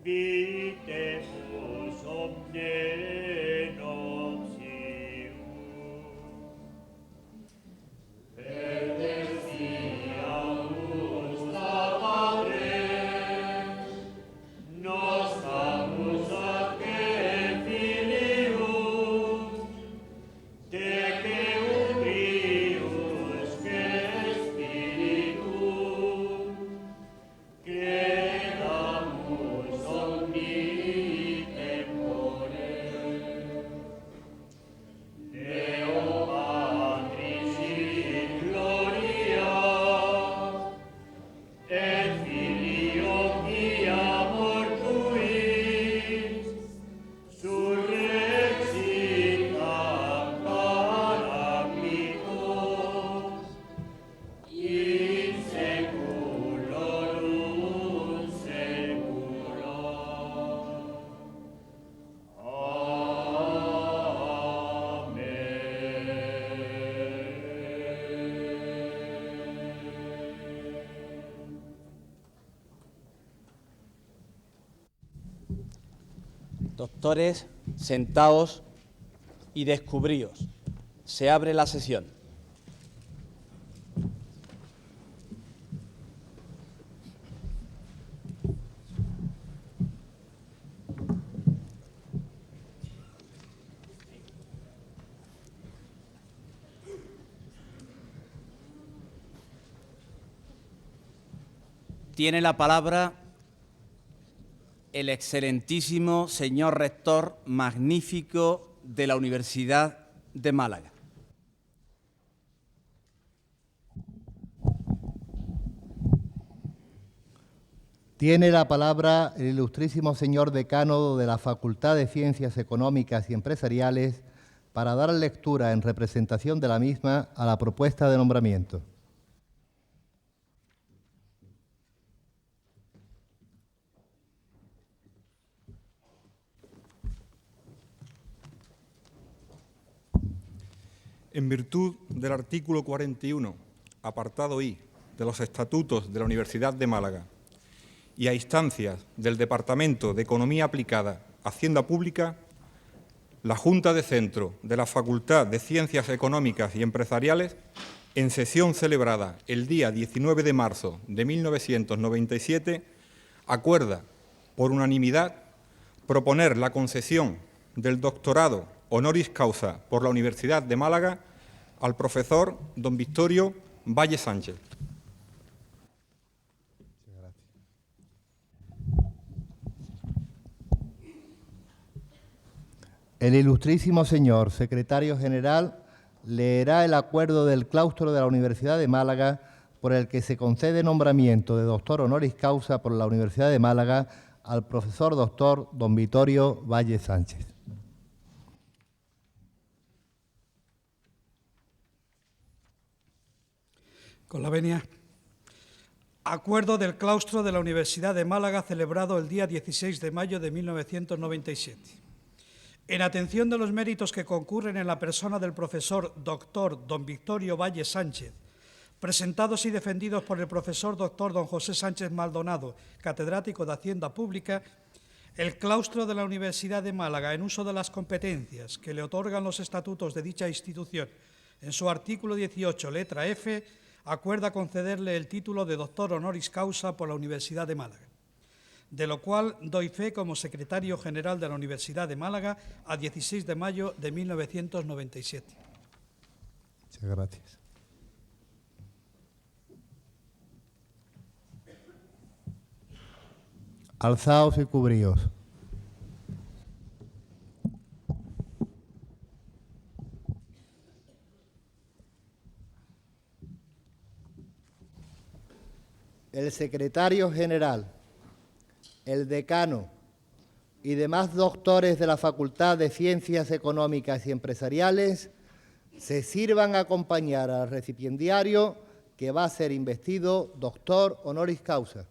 Vitemus omne noptium. Perdeziamus ta Padre, nostramus atque filius, tece ubrius que spiritum, credamus omni tempore. Deo Patris in gloria, et Filio quia mortuis, surrexitat Paraclitus, in seculorum secula. Doctores, sentaos y descubríos. Se abre la sesión. Tiene la palabra el excelentísimo señor rector magnífico de la Universidad de Málaga. Tiene la palabra el ilustrísimo señor decano de la Facultad de Ciencias Económicas y Empresariales para dar lectura en representación de la misma a la propuesta de nombramiento. En virtud del artículo 41, apartado I, de los Estatutos de la Universidad de Málaga y a instancias del Departamento de Economía Aplicada, Hacienda Pública, la Junta de Centro de la Facultad de Ciencias Económicas y Empresariales, en sesión celebrada el día 19 de marzo de 1997, acuerda, por unanimidad, proponer la concesión del doctorado honoris causa por la Universidad de Málaga al profesor don Victorio Valle Sánchez. El ilustrísimo señor secretario general leerá el acuerdo del claustro de la Universidad de Málaga por el que se concede nombramiento de doctor honoris causa por la Universidad de Málaga al profesor doctor don Victorio Valle Sánchez. Con la venia. Acuerdo del claustro de la Universidad de Málaga celebrado el día 16 de mayo de 1997. En atención de los méritos que concurren en la persona del profesor doctor don Victorio Valle Sánchez, presentados y defendidos por el profesor doctor don José Sánchez Maldonado, catedrático de Hacienda Pública, el claustro de la Universidad de Málaga, en uso de las competencias que le otorgan los estatutos de dicha institución, en su artículo 18, letra F, acuerda concederle el título de doctor honoris causa por la Universidad de Málaga, de lo cual doy fe como secretario general de la Universidad de Málaga a 16 de mayo de 1997. Muchas gracias. Alzaos y cubríos. El secretario general, el decano y demás doctores de la Facultad de Ciencias Económicas y Empresariales se sirvan a acompañar al recipiendario que va a ser investido doctor honoris causa.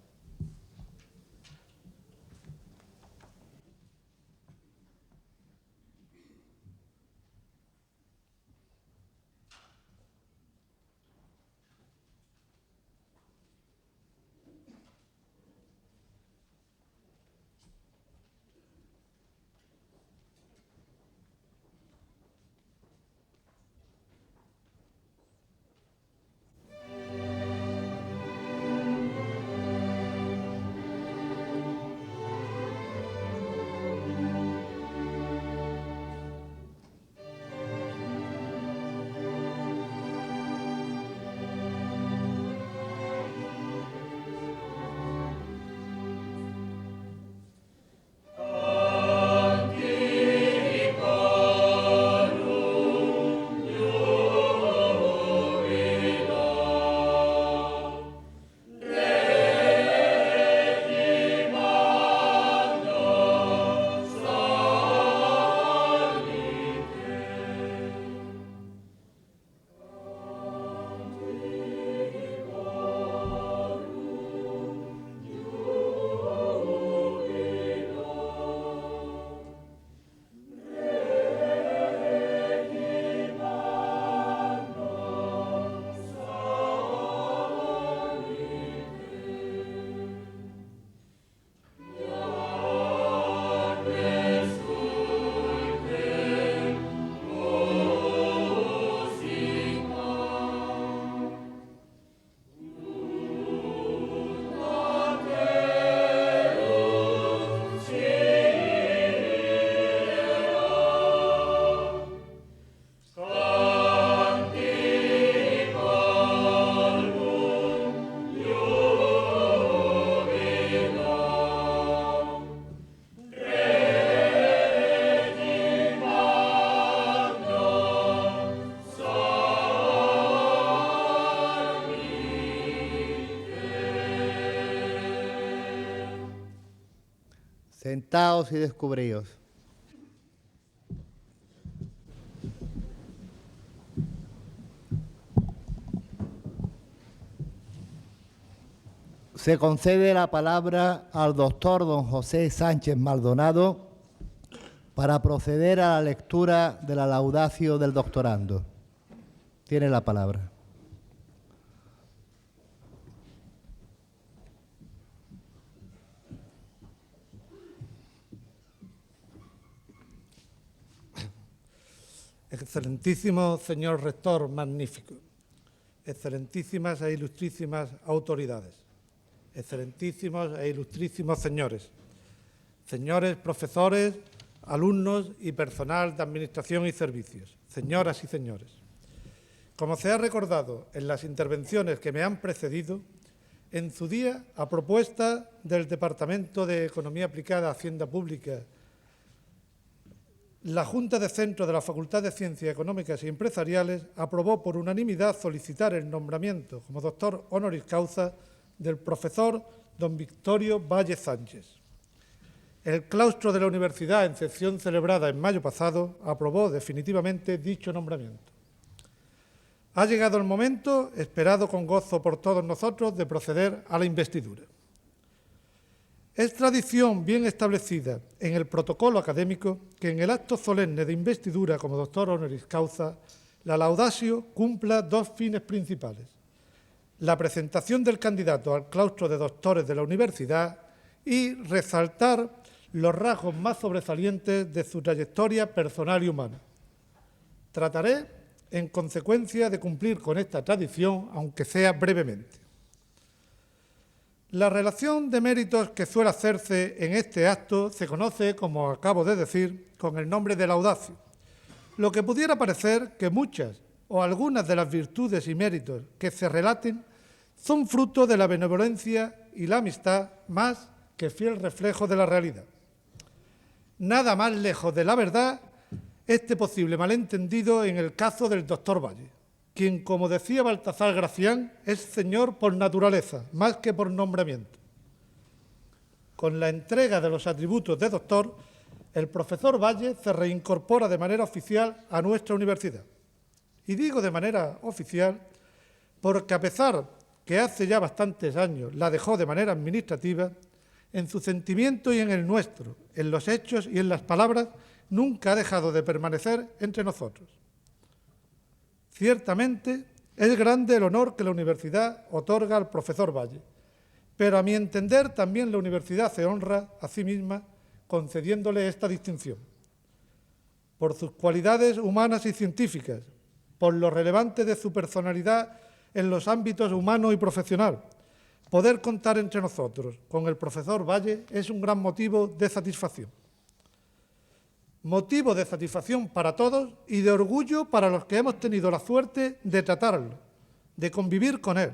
Sentaos y descubríos. Se concede la palabra al doctor don José Sánchez Maldonado para proceder a la lectura de la laudatio del doctorando. Tiene la palabra. Excelentísimo señor rector magnífico, excelentísimas e ilustrísimas autoridades, excelentísimos e ilustrísimos señores, señores profesores, alumnos y personal de Administración y Servicios, señoras y señores. Como se ha recordado en las intervenciones que me han precedido, en su día, a propuesta del Departamento de Economía Aplicada, Hacienda Pública, la Junta de Centro de la Facultad de Ciencias Económicas y Empresariales aprobó por unanimidad solicitar el nombramiento como doctor honoris causa del profesor don Victorio Valle Sánchez. El claustro de la universidad, en sesión celebrada en mayo pasado, aprobó definitivamente dicho nombramiento. Ha llegado el momento, esperado con gozo por todos nosotros, de proceder a la investidura. Es tradición bien establecida en el protocolo académico que en el acto solemne de investidura como doctor honoris causa, la laudatio cumpla dos fines principales: la presentación del candidato al claustro de doctores de la universidad y resaltar los rasgos más sobresalientes de su trayectoria personal y humana. Trataré, en consecuencia, de cumplir con esta tradición, aunque sea brevemente. La relación de méritos que suele hacerse en este acto se conoce, como acabo de decir, con el nombre de laudatio, lo que pudiera parecer que muchas o algunas de las virtudes y méritos que se relaten son fruto de la benevolencia y la amistad más que fiel reflejo de la realidad. Nada más lejos de la verdad este posible malentendido en el caso del doctor Valle, quien, como decía Baltasar Gracián, es señor por naturaleza, más que por nombramiento. Con la entrega de los atributos de doctor, el profesor Valle se reincorpora de manera oficial a nuestra universidad. Y digo de manera oficial porque, a pesar que hace ya bastantes años la dejó de manera administrativa, en su sentimiento y en el nuestro, en los hechos y en las palabras, nunca ha dejado de permanecer entre nosotros. Ciertamente, es grande el honor que la universidad otorga al profesor Valle, pero a mi entender también la universidad se honra a sí misma concediéndole esta distinción. Por sus cualidades humanas y científicas, por lo relevante de su personalidad en los ámbitos humano y profesional, poder contar entre nosotros con el profesor Valle es un gran motivo de satisfacción. Motivo de satisfacción para todos y de orgullo para los que hemos tenido la suerte de tratarlo, de convivir con él,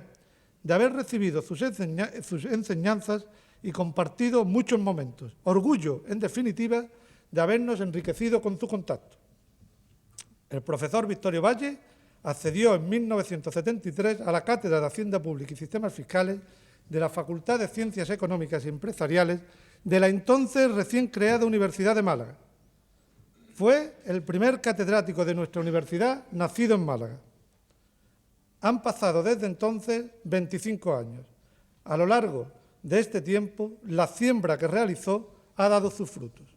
de haber recibido sus enseñanzas y compartido muchos momentos. Orgullo, en definitiva, de habernos enriquecido con su contacto. El profesor Victorio Valle accedió en 1973 a la Cátedra de Hacienda Pública y Sistemas Fiscales de la Facultad de Ciencias Económicas y Empresariales de la entonces recién creada Universidad de Málaga. Fue el primer catedrático de nuestra universidad nacido en Málaga. Han pasado desde entonces 25 años. A lo largo de este tiempo, la siembra que realizó ha dado sus frutos.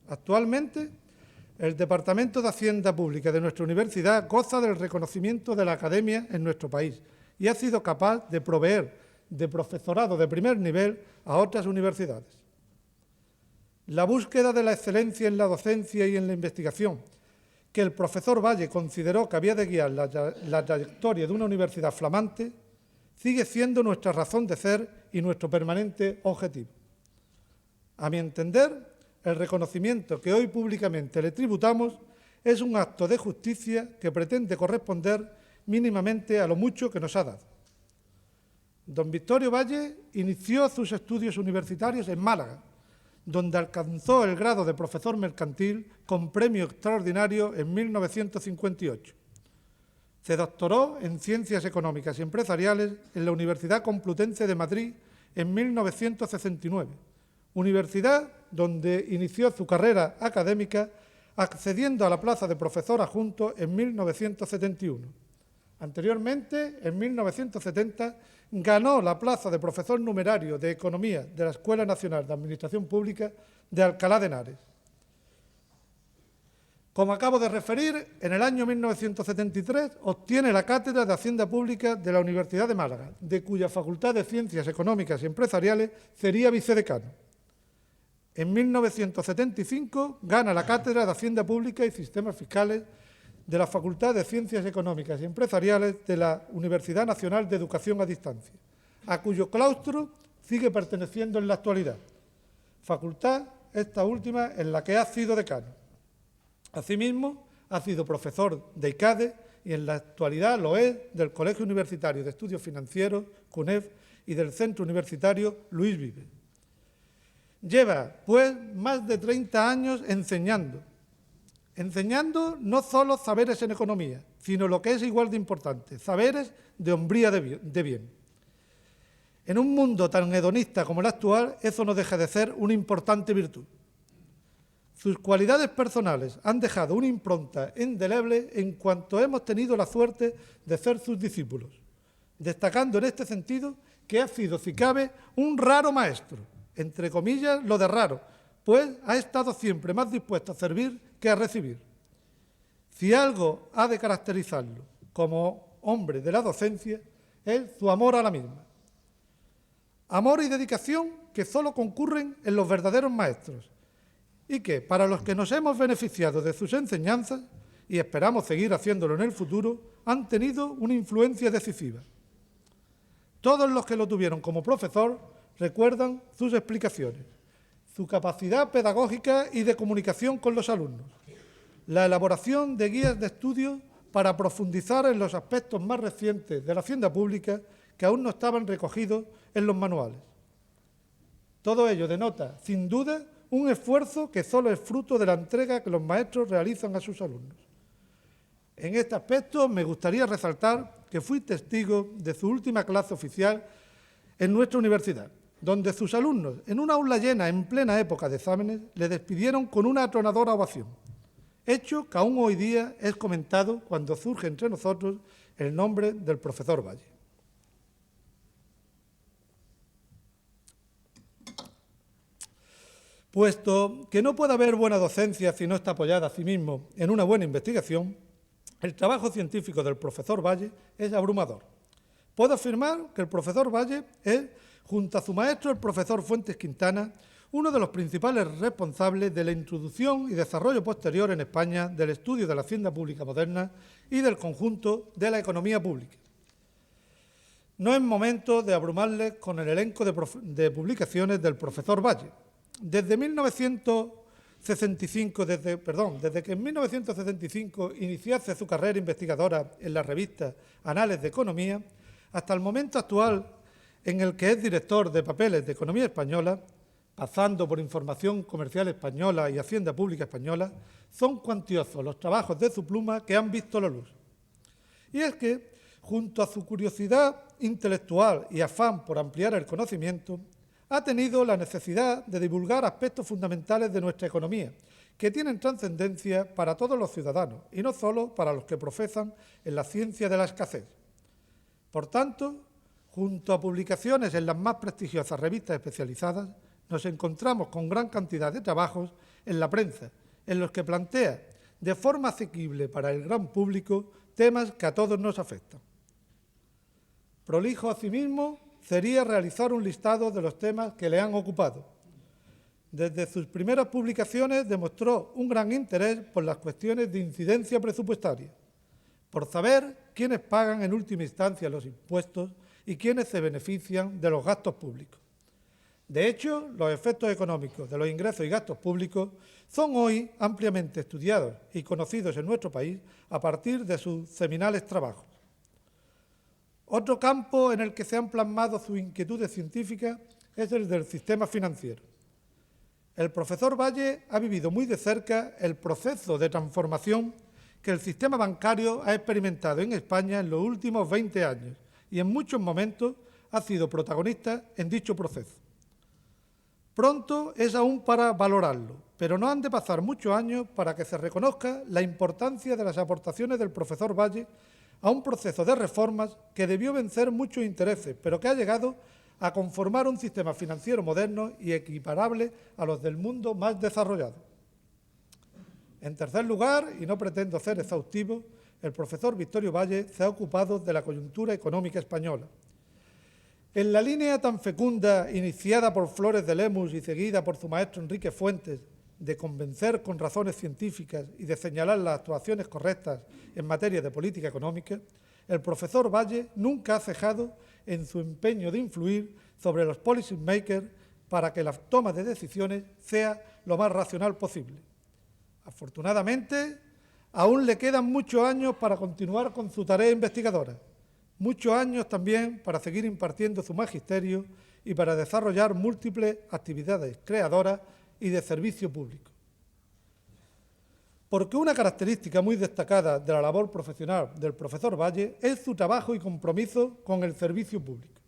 Actualmente, el Departamento de Hacienda Pública de nuestra universidad goza del reconocimiento de la academia en nuestro país y ha sido capaz de proveer de profesorado de primer nivel a otras universidades. La búsqueda de la excelencia en la docencia y en la investigación, que el profesor Valle consideró que había de guiar la trayectoria de una universidad flamante, sigue siendo nuestra razón de ser y nuestro permanente objetivo. A mi entender, el reconocimiento que hoy públicamente le tributamos es un acto de justicia que pretende corresponder mínimamente a lo mucho que nos ha dado. Don Victorio Valle inició sus estudios universitarios en Málaga, donde alcanzó el grado de profesor mercantil con premio extraordinario en 1958. Se doctoró en Ciencias Económicas y Empresariales en la Universidad Complutense de Madrid en 1969, universidad donde inició su carrera académica, accediendo a la plaza de profesor adjunto en 1971. Anteriormente, en 1970, ganó la plaza de profesor numerario de Economía de la Escuela Nacional de Administración Pública de Alcalá de Henares. Como acabo de referir, en el año 1973 obtiene la cátedra de Hacienda Pública de la Universidad de Málaga, de cuya Facultad de Ciencias Económicas y Empresariales sería vicedecano. En 1975 gana la cátedra de Hacienda Pública y Sistemas Fiscales de la Facultad de Ciencias Económicas y Empresariales de la Universidad Nacional de Educación a Distancia, a cuyo claustro sigue perteneciendo en la actualidad. Facultad, esta última, en la que ha sido decano. Asimismo, ha sido profesor de ICADE y en la actualidad lo es del Colegio Universitario de Estudios Financieros, CUNEF, y del Centro Universitario Luis Vives. Lleva, pues, más de 30 años enseñando no solo saberes en economía, sino lo que es igual de importante, saberes de hombría de bien. En un mundo tan hedonista como el actual, eso no deja de ser una importante virtud. Sus cualidades personales han dejado una impronta indeleble en cuanto hemos tenido la suerte de ser sus discípulos, destacando en este sentido que ha sido, si cabe, un raro maestro, entre comillas lo de raro, pues ha estado siempre más dispuesto a servir que a recibir. Si algo ha de caracterizarlo como hombre de la docencia, es su amor a la misma. Amor y dedicación que solo concurren en los verdaderos maestros, y que, para los que nos hemos beneficiado de sus enseñanzas, y esperamos seguir haciéndolo en el futuro, han tenido una influencia decisiva. Todos los que lo tuvieron como profesor recuerdan sus explicaciones, su capacidad pedagógica y de comunicación con los alumnos, la elaboración de guías de estudio para profundizar en los aspectos más recientes de la hacienda pública que aún no estaban recogidos en los manuales. Todo ello denota, sin duda, un esfuerzo que solo es fruto de la entrega que los maestros realizan a sus alumnos. En este aspecto me gustaría resaltar que fui testigo de su última clase oficial en nuestra universidad, donde sus alumnos, en una aula llena en plena época de exámenes, le despidieron con una atronadora ovación, hecho que aún hoy día es comentado cuando surge entre nosotros el nombre del profesor Valle. Puesto que no puede haber buena docencia si no está apoyada a sí mismo en una buena investigación, el trabajo científico del profesor Valle es abrumador. Puedo afirmar que el profesor Valle es, junto a su maestro, el profesor Fuentes Quintana, uno de los principales responsables de la introducción y desarrollo posterior en España del estudio de la hacienda pública moderna y del conjunto de la economía pública. No es momento de abrumarles con el elenco de publicaciones del profesor Valle. Desde que en 1975 iniciase su carrera investigadora en la revista Anales de Economía, hasta el momento actual en el que es director de papeles de Economía Española, pasando por Información Comercial Española y Hacienda Pública Española, son cuantiosos los trabajos de su pluma que han visto la luz. Y es que, junto a su curiosidad intelectual y afán por ampliar el conocimiento, ha tenido la necesidad de divulgar aspectos fundamentales de nuestra economía, que tienen trascendencia para todos los ciudadanos y no solo para los que profesan en la ciencia de la escasez. Por tanto, junto a publicaciones en las más prestigiosas revistas especializadas, nos encontramos con gran cantidad de trabajos en la prensa, en los que plantea de forma asequible para el gran público temas que a todos nos afectan. Prolijo asimismo sería realizar un listado de los temas que le han ocupado. Desde sus primeras publicaciones demostró un gran interés por las cuestiones de incidencia presupuestaria, por saber quiénes pagan en última instancia los impuestos y quiénes se benefician de los gastos públicos. De hecho, los efectos económicos de los ingresos y gastos públicos son hoy ampliamente estudiados y conocidos en nuestro país a partir de sus seminales trabajos. Otro campo en el que se han plasmado sus inquietudes científicas es el del sistema financiero. El profesor Valle ha vivido muy de cerca el proceso de transformación que el sistema bancario ha experimentado en España en los últimos 20 años y en muchos momentos ha sido protagonista en dicho proceso. Pronto es aún para valorarlo, pero no han de pasar muchos años para que se reconozca la importancia de las aportaciones del profesor Valle a un proceso de reformas que debió vencer muchos intereses, pero que ha llegado a conformar un sistema financiero moderno y equiparable a los del mundo más desarrollado. En tercer lugar, y no pretendo ser exhaustivo, el profesor Victorio Valle se ha ocupado de la coyuntura económica española. En la línea tan fecunda iniciada por Flores de Lemus y seguida por su maestro Enrique Fuentes, de convencer con razones científicas y de señalar las actuaciones correctas en materia de política económica, el profesor Valle nunca ha cejado en su empeño de influir sobre los policy makers para que la toma de decisiones sea lo más racional posible. Afortunadamente, aún le quedan muchos años para continuar con su tarea investigadora, muchos años también para seguir impartiendo su magisterio y para desarrollar múltiples actividades creadoras y de servicio público. Porque una característica muy destacada de la labor profesional del profesor Valle es su trabajo y compromiso con el servicio público.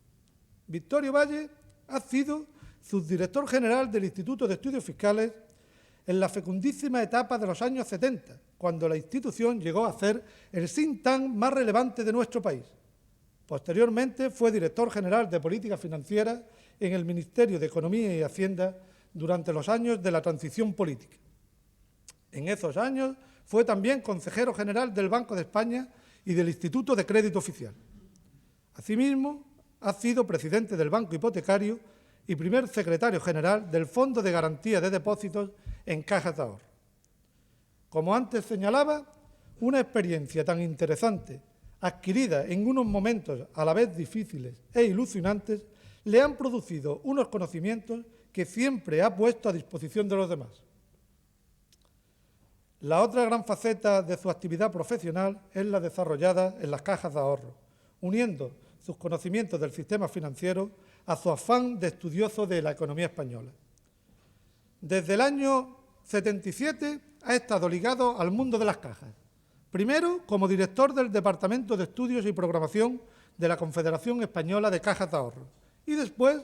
Victorio Valle ha sido subdirector general del Instituto de Estudios Fiscales en la fecundísima etapa de los años 70, cuando la institución llegó a ser el think tank más relevante de nuestro país. Posteriormente fue director general de Política Financiera en el Ministerio de Economía y Hacienda durante los años de la transición política. En esos años fue también consejero general del Banco de España y del Instituto de Crédito Oficial. Asimismo, ha sido presidente del Banco Hipotecario y primer secretario general del Fondo de Garantía de Depósitos en Cajas de Ahorro. Como antes señalaba, una experiencia tan interesante, adquirida en unos momentos a la vez difíciles e ilusionantes, le han producido unos conocimientos que siempre ha puesto a disposición de los demás. La otra gran faceta de su actividad profesional es la desarrollada en las cajas de ahorro, uniendo sus conocimientos del sistema financiero a su afán de estudioso de la economía española. Desde el año 77 ha estado ligado al mundo de las cajas, primero como director del Departamento de Estudios y Programación de la Confederación Española de Cajas de Ahorro y después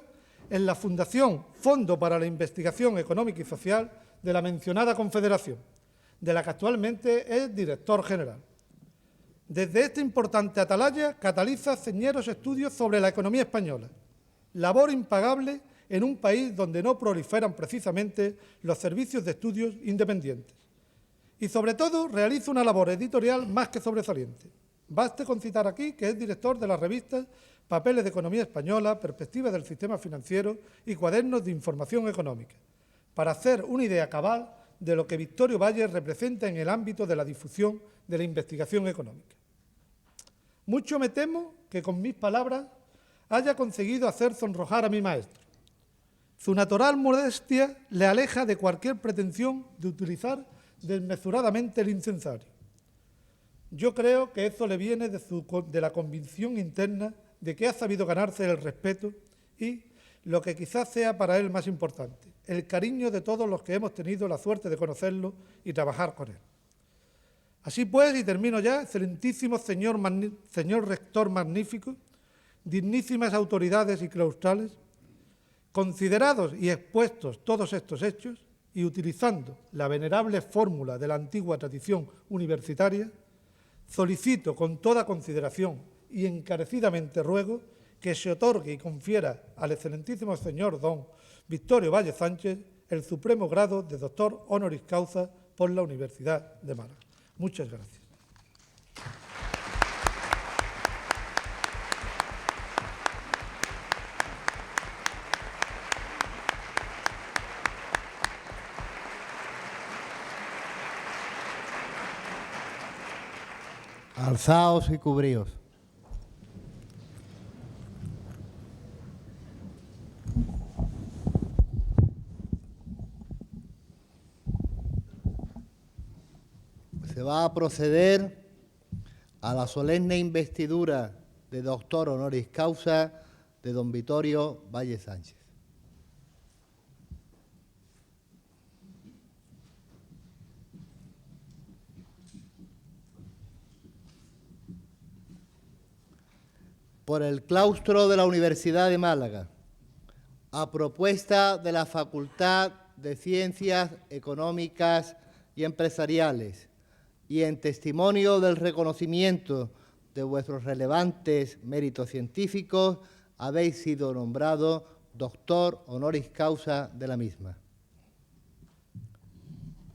en la Fundación Fondo para la Investigación Económica y Social de la mencionada confederación, de la que actualmente es director general. Desde esta importante atalaya cataliza señeros estudios sobre la economía española, labor impagable en un país donde no proliferan precisamente los servicios de estudios independientes. Y sobre todo realiza una labor editorial más que sobresaliente. Baste con citar aquí que es director de las revistas Papeles de Economía Española, Perspectivas del Sistema Financiero y Cuadernos de Información Económica, para hacer una idea cabal de lo que Victorio Valle representa en el ámbito de la difusión de la investigación económica. Mucho me temo que con mis palabras haya conseguido hacer sonrojar a mi maestro. Su natural modestia le aleja de cualquier pretensión de utilizar desmesuradamente el incensario. Yo creo que eso le viene de la convicción interna de que ha sabido ganarse el respeto y, lo que quizás sea para él más importante, el cariño de todos los que hemos tenido la suerte de conocerlo y trabajar con él. Así pues, y termino ya, excelentísimo señor rector magnífico, dignísimas autoridades y claustrales, considerados y expuestos todos estos hechos y utilizando la venerable fórmula de la antigua tradición universitaria, solicito con toda consideración y encarecidamente ruego que se otorgue y confiera al excelentísimo señor don Victorio Valle Sánchez el supremo grado de doctor honoris causa por la Universidad de Málaga. Muchas gracias. Alzaos y cubríos. Se va a proceder a la solemne investidura de doctor honoris causa de don Victorio Valle Sánchez. Por el claustro de la Universidad de Málaga, a propuesta de la Facultad de Ciencias Económicas y Empresariales y en testimonio del reconocimiento de vuestros relevantes méritos científicos, habéis sido nombrado doctor honoris causa de la misma.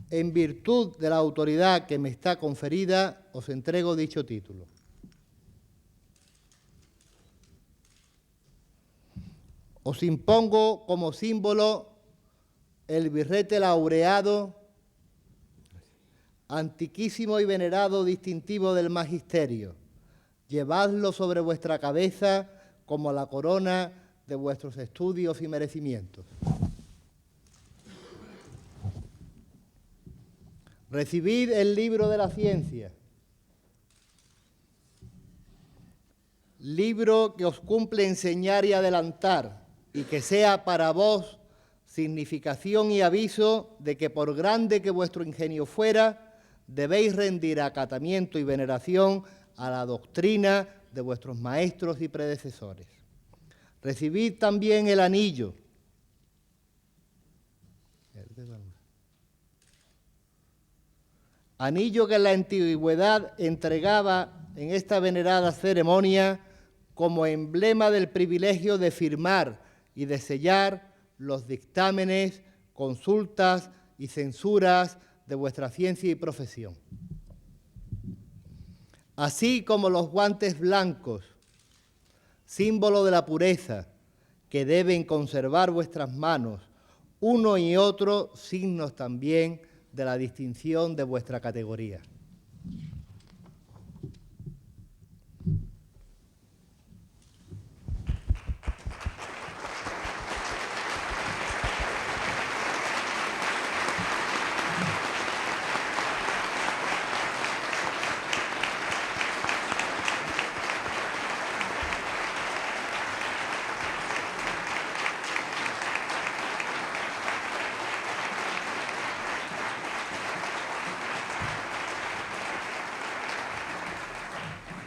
En virtud de la autoridad que me está conferida, os entrego dicho título. Os impongo como símbolo el birrete laureado, antiquísimo y venerado distintivo del magisterio. Llevadlo sobre vuestra cabeza como la corona de vuestros estudios y merecimientos. Recibid el libro de la ciencia, libro que os cumple enseñar y adelantar, y que sea para vos significación y aviso de que por grande que vuestro ingenio fuera, debéis rendir acatamiento y veneración a la doctrina de vuestros maestros y predecesores. Recibid también el anillo, anillo que en la antigüedad entregaba en esta venerada ceremonia como emblema del privilegio de firmar y de sellar los dictámenes, consultas y censuras de vuestra ciencia y profesión. Así como los guantes blancos, símbolo de la pureza, que deben conservar vuestras manos, uno y otro signos también de la distinción de vuestra categoría.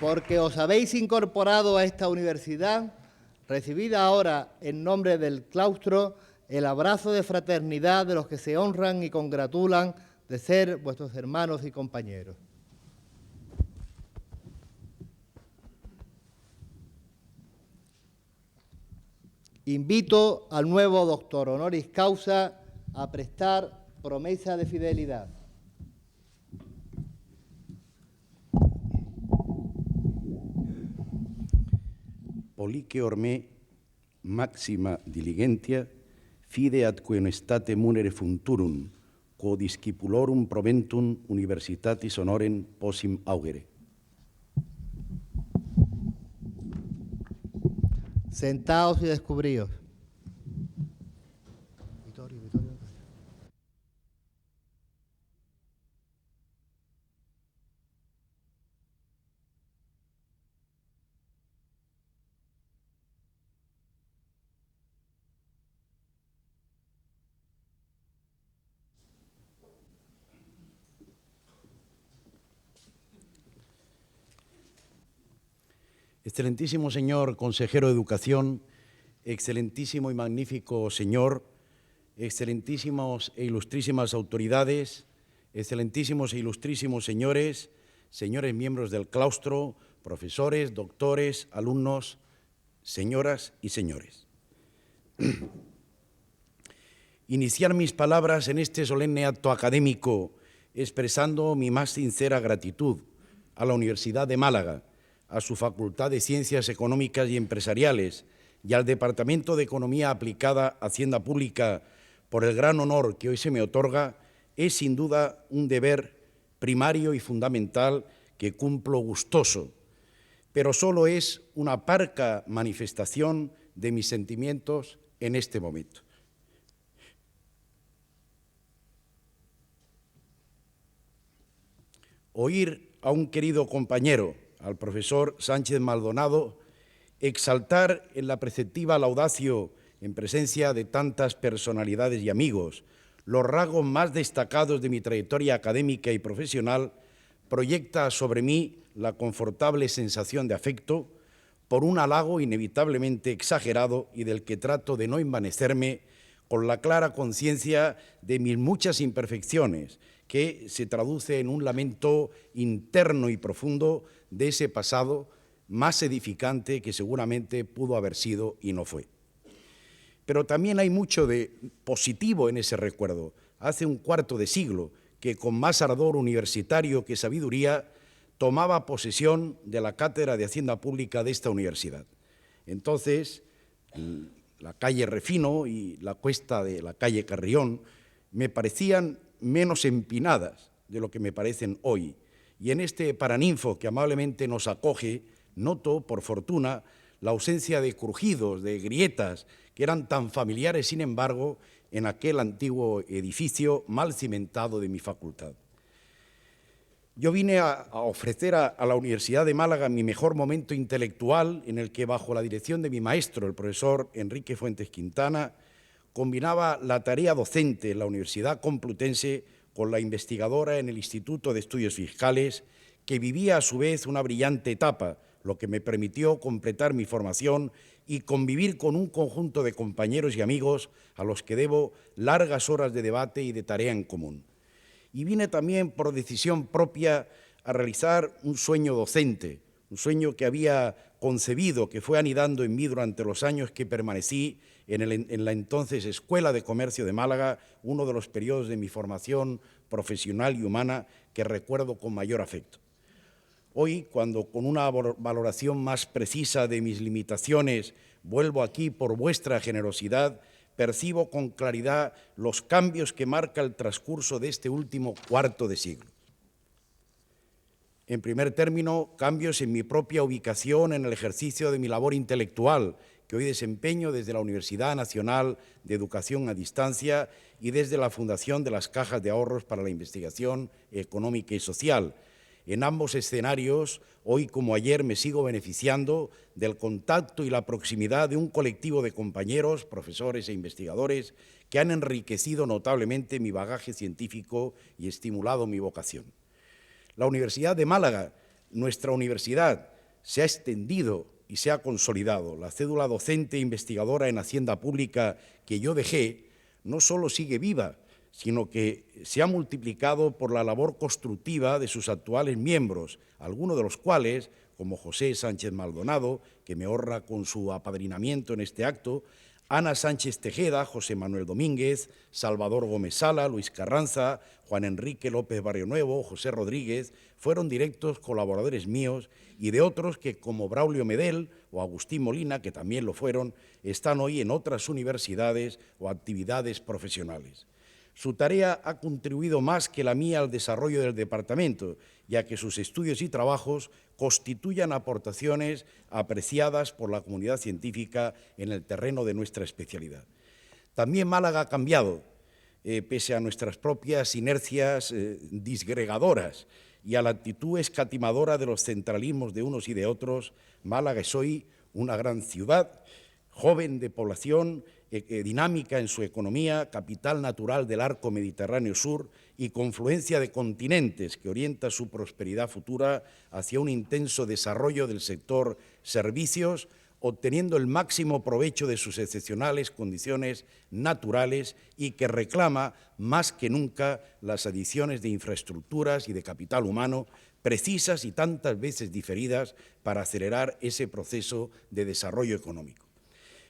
Porque os habéis incorporado a esta universidad, recibid ahora, en nombre del claustro, el abrazo de fraternidad de los que se honran y congratulan de ser vuestros hermanos y compañeros. Invito al nuevo doctor honoris causa a prestar promesa de fidelidad. Polique orme maxima diligentia fide atque honestate munere funturum quo discipulorum proventum universitatis honorem possim augere. Sentaos y descubríos. Excelentísimo señor consejero de Educación, excelentísimo y magnífico señor, excelentísimos e ilustrísimas autoridades, excelentísimos e ilustrísimos señores, señores miembros del claustro, profesores, doctores, alumnos, señoras y señores. Iniciar mis palabras en este solemne acto académico expresando mi más sincera gratitud a la Universidad de Málaga, a su Facultad de Ciencias Económicas y Empresariales y al Departamento de Economía Aplicada, Hacienda Pública, por el gran honor que hoy se me otorga, es sin duda un deber primario y fundamental que cumplo gustoso, pero solo es una parca manifestación de mis sentimientos en este momento. Oír a un querido compañero, al profesor Sánchez Maldonado, exaltar en la preceptiva laudatio en presencia de tantas personalidades y amigos los rasgos más destacados de mi trayectoria académica y profesional, proyecta sobre mí la confortable sensación de afecto, por un halago inevitablemente exagerado y del que trato de no envanecerme con la clara conciencia de mis muchas imperfecciones, que se traduce en un lamento interno y profundo de ese pasado más edificante que seguramente pudo haber sido y no fue. Pero también hay mucho de positivo en ese recuerdo. Hace un cuarto de siglo que con más ardor universitario que sabiduría tomaba posesión de la cátedra de Hacienda Pública de esta universidad. Entonces, la calle Refino y la cuesta de la calle Carrión me parecían menos empinadas de lo que me parecen hoy. Y en este paraninfo que amablemente nos acoge, noto, por fortuna, la ausencia de crujidos, de grietas, que eran tan familiares, sin embargo, en aquel antiguo edificio mal cimentado de mi facultad. Yo vine a ofrecer a la Universidad de Málaga mi mejor momento intelectual, en el que, bajo la dirección de mi maestro, el profesor Enrique Fuentes Quintana, combinaba la tarea docente en la Universidad Complutense con la investigadora en el Instituto de Estudios Fiscales, que vivía a su vez una brillante etapa, lo que me permitió completar mi formación y convivir con un conjunto de compañeros y amigos a los que debo largas horas de debate y de tarea en común. Y vine también por decisión propia a realizar un sueño docente, un sueño que había concebido, que fue anidando en mí durante los años que permanecí en la entonces Escuela de Comercio de Málaga, uno de los periodos de mi formación profesional y humana que recuerdo con mayor afecto. Hoy, cuando con una valoración más precisa de mis limitaciones vuelvo aquí por vuestra generosidad, percibo con claridad los cambios que marca el transcurso de este último cuarto de siglo. En primer término, cambios en mi propia ubicación en el ejercicio de mi labor intelectual, que hoy desempeño desde la Universidad Nacional de Educación a Distancia y desde la Fundación de las Cajas de Ahorros para la Investigación Económica y Social. En ambos escenarios, hoy como ayer, me sigo beneficiando del contacto y la proximidad de un colectivo de compañeros, profesores e investigadores que han enriquecido notablemente mi bagaje científico y estimulado mi vocación. La Universidad de Málaga, nuestra universidad, se ha extendido y se ha consolidado. La cédula docente e investigadora en Hacienda Pública que yo dejé no solo sigue viva, sino que se ha multiplicado por la labor constructiva de sus actuales miembros, algunos de los cuales, como José Sánchez Maldonado, que me honra con su apadrinamiento en este acto, Ana Sánchez Tejeda, José Manuel Domínguez, Salvador Gómez Sala, Luis Carranza, Juan Enrique López Barrionuevo, José Rodríguez, fueron directos colaboradores míos, y de otros que, como Braulio Medel o Agustín Molina, que también lo fueron, están hoy en otras universidades o actividades profesionales. Su tarea ha contribuido más que la mía al desarrollo del departamento, ya que sus estudios y trabajos constituyan aportaciones apreciadas por la comunidad científica en el terreno de nuestra especialidad. También Málaga ha cambiado, pese a nuestras propias inercias disgregadoras y a la actitud escatimadora de los centralismos de unos y de otros. Málaga es hoy una gran ciudad, joven de población, dinámica en su economía, capital natural del arco mediterráneo sur y confluencia de continentes que orienta su prosperidad futura hacia un intenso desarrollo del sector servicios, obteniendo el máximo provecho de sus excepcionales condiciones naturales y que reclama más que nunca las adiciones de infraestructuras y de capital humano precisas y tantas veces diferidas para acelerar ese proceso de desarrollo económico.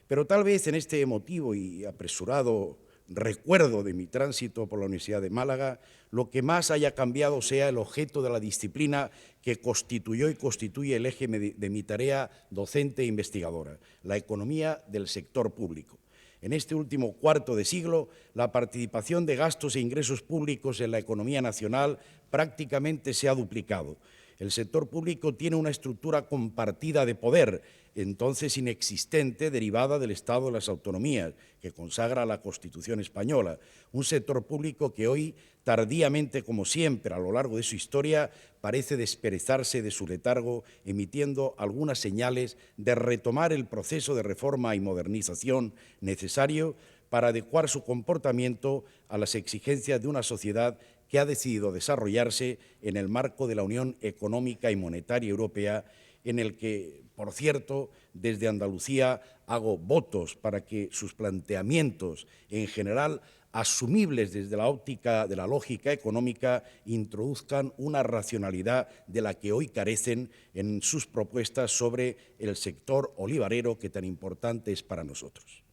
Pero tal vez en este emotivo y apresurado recuerdo de mi tránsito por la Universidad de Málaga, lo que más haya cambiado sea el objeto de la disciplina que constituyó y constituye el eje de mi tarea docente e investigadora, la economía del sector público. En este último cuarto de siglo, la participación de gastos e ingresos públicos en la economía nacional prácticamente se ha duplicado. El sector público tiene una estructura compartida de poder, entonces inexistente, derivada del Estado de las autonomías, que consagra la Constitución española. Un sector público que hoy, tardíamente como siempre a lo largo de su historia, parece desperezarse de su letargo, emitiendo algunas señales de retomar el proceso de reforma y modernización necesario para adecuar su comportamiento a las exigencias de una sociedad que ha decidido desarrollarse en el marco de la Unión Económica y Monetaria Europea en el que, por cierto, desde Andalucía hago votos para que sus planteamientos, en general asumibles desde la óptica de la lógica económica, introduzcan una racionalidad de la que hoy carecen en sus propuestas sobre el sector olivarero que tan importante es para nosotros.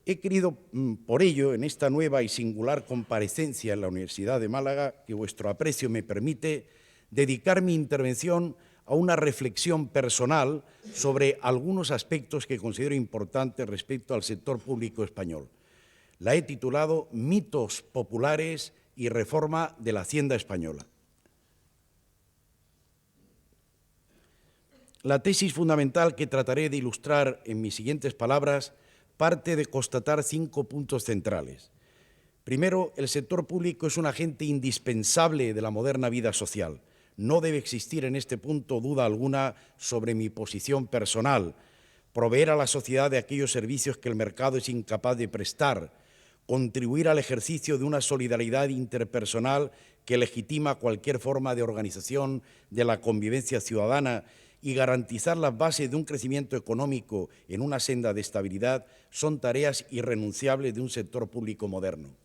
He querido, por ello, en esta nueva y singular comparecencia en la Universidad de Málaga, que vuestro aprecio me permite, dedicar mi intervención a una reflexión personal sobre algunos aspectos que considero importantes respecto al sector público español. La he titulado Mitos populares y reforma de la Hacienda española. La tesis fundamental que trataré de ilustrar en mis siguientes palabras parte de constatar 5 puntos centrales. Primero, el sector público es un agente indispensable de la moderna vida social. No debe existir en este punto duda alguna sobre mi posición personal. Proveer a la sociedad de aquellos servicios que el mercado es incapaz de prestar, contribuir al ejercicio de una solidaridad interpersonal que legitima cualquier forma de organización de la convivencia ciudadana y garantizar las bases de un crecimiento económico en una senda de estabilidad son tareas irrenunciables de un sector público moderno.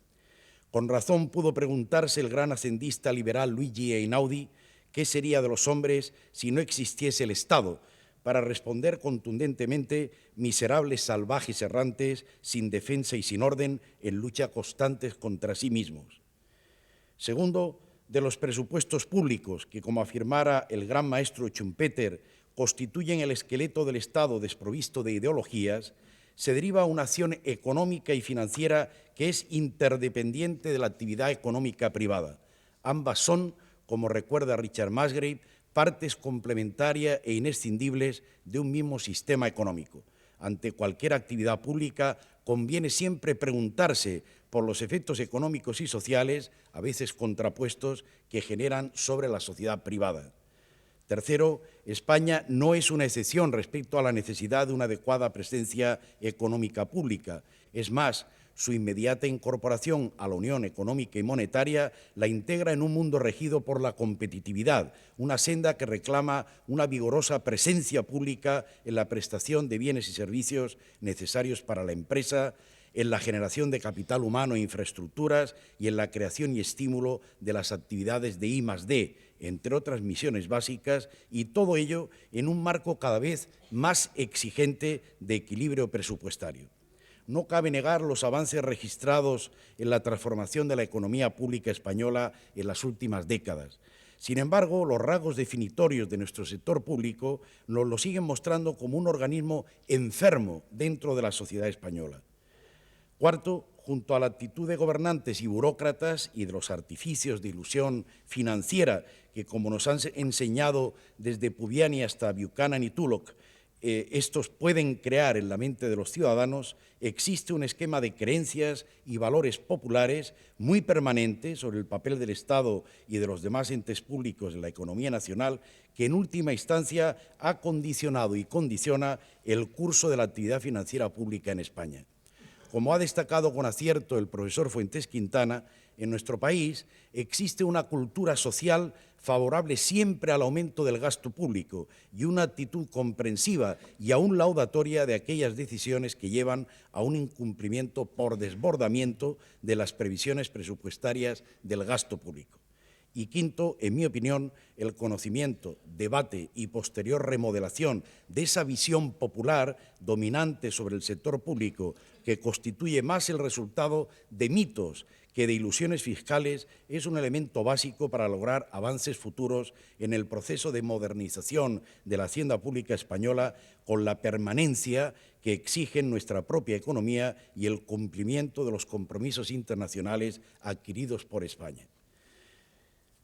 Con razón pudo preguntarse el gran hacendista liberal Luigi Einaudi qué sería de los hombres si no existiese el Estado, para responder contundentemente: miserables salvajes errantes, sin defensa y sin orden, en lucha constantes contra sí mismos. Segundo, de los presupuestos públicos, que, como afirmara el gran maestro Schumpeter, constituyen el esqueleto del Estado desprovisto de ideologías, se deriva una acción económica y financiera que es interdependiente de la actividad económica privada. Ambas son, como recuerda Richard Musgrave, partes complementarias e inescindibles de un mismo sistema económico. Ante cualquier actividad pública conviene siempre preguntarse por los efectos económicos y sociales, a veces contrapuestos, que generan sobre la sociedad privada. Tercero, España no es una excepción respecto a la necesidad de una adecuada presencia económica pública. Es más, su inmediata incorporación a la Unión Económica y Monetaria la integra en un mundo regido por la competitividad, una senda que reclama una vigorosa presencia pública en la prestación de bienes y servicios necesarios para la empresa, en la generación de capital humano e infraestructuras y en la creación y estímulo de las actividades de I+D, entre otras misiones básicas, y todo ello en un marco cada vez más exigente de equilibrio presupuestario. No cabe negar los avances registrados en la transformación de la economía pública española en las últimas décadas. Sin embargo, los rasgos definitorios de nuestro sector público nos lo siguen mostrando como un organismo enfermo dentro de la sociedad española. Cuarto, junto a la actitud de gobernantes y burócratas y de los artificios de ilusión financiera que, como nos han enseñado desde Puviani hasta Buchanan y Tulloch, estos pueden crear en la mente de los ciudadanos, existe un esquema de creencias y valores populares muy permanente sobre el papel del Estado y de los demás entes públicos en la economía nacional, que en última instancia ha condicionado y condiciona el curso de la actividad financiera pública en España. Como ha destacado con acierto el profesor Fuentes Quintana, en nuestro país existe una cultura social favorable siempre al aumento del gasto público y una actitud comprensiva y aún laudatoria de aquellas decisiones que llevan a un incumplimiento por desbordamiento de las previsiones presupuestarias del gasto público. Y quinto, en mi opinión, el conocimiento, debate y posterior remodelación de esa visión popular dominante sobre el sector público, que constituye más el resultado de mitos que de ilusiones fiscales, es un elemento básico para lograr avances futuros en el proceso de modernización de la hacienda pública española, con la permanencia que exigen nuestra propia economía y el cumplimiento de los compromisos internacionales adquiridos por España.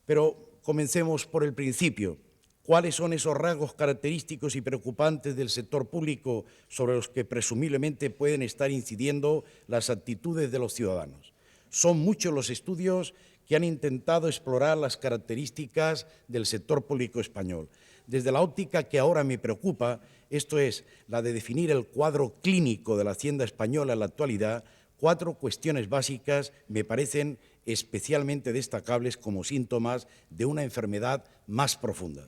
Pero comencemos por el principio. ¿Cuáles son esos rasgos característicos y preocupantes del sector público sobre los que presumiblemente pueden estar incidiendo las actitudes de los ciudadanos? Son muchos los estudios que han intentado explorar las características del sector público español. Desde la óptica que ahora me preocupa, esto es, la de definir el cuadro clínico de la hacienda española en la actualidad, 4 cuestiones básicas me parecen especialmente destacables como síntomas de una enfermedad más profunda.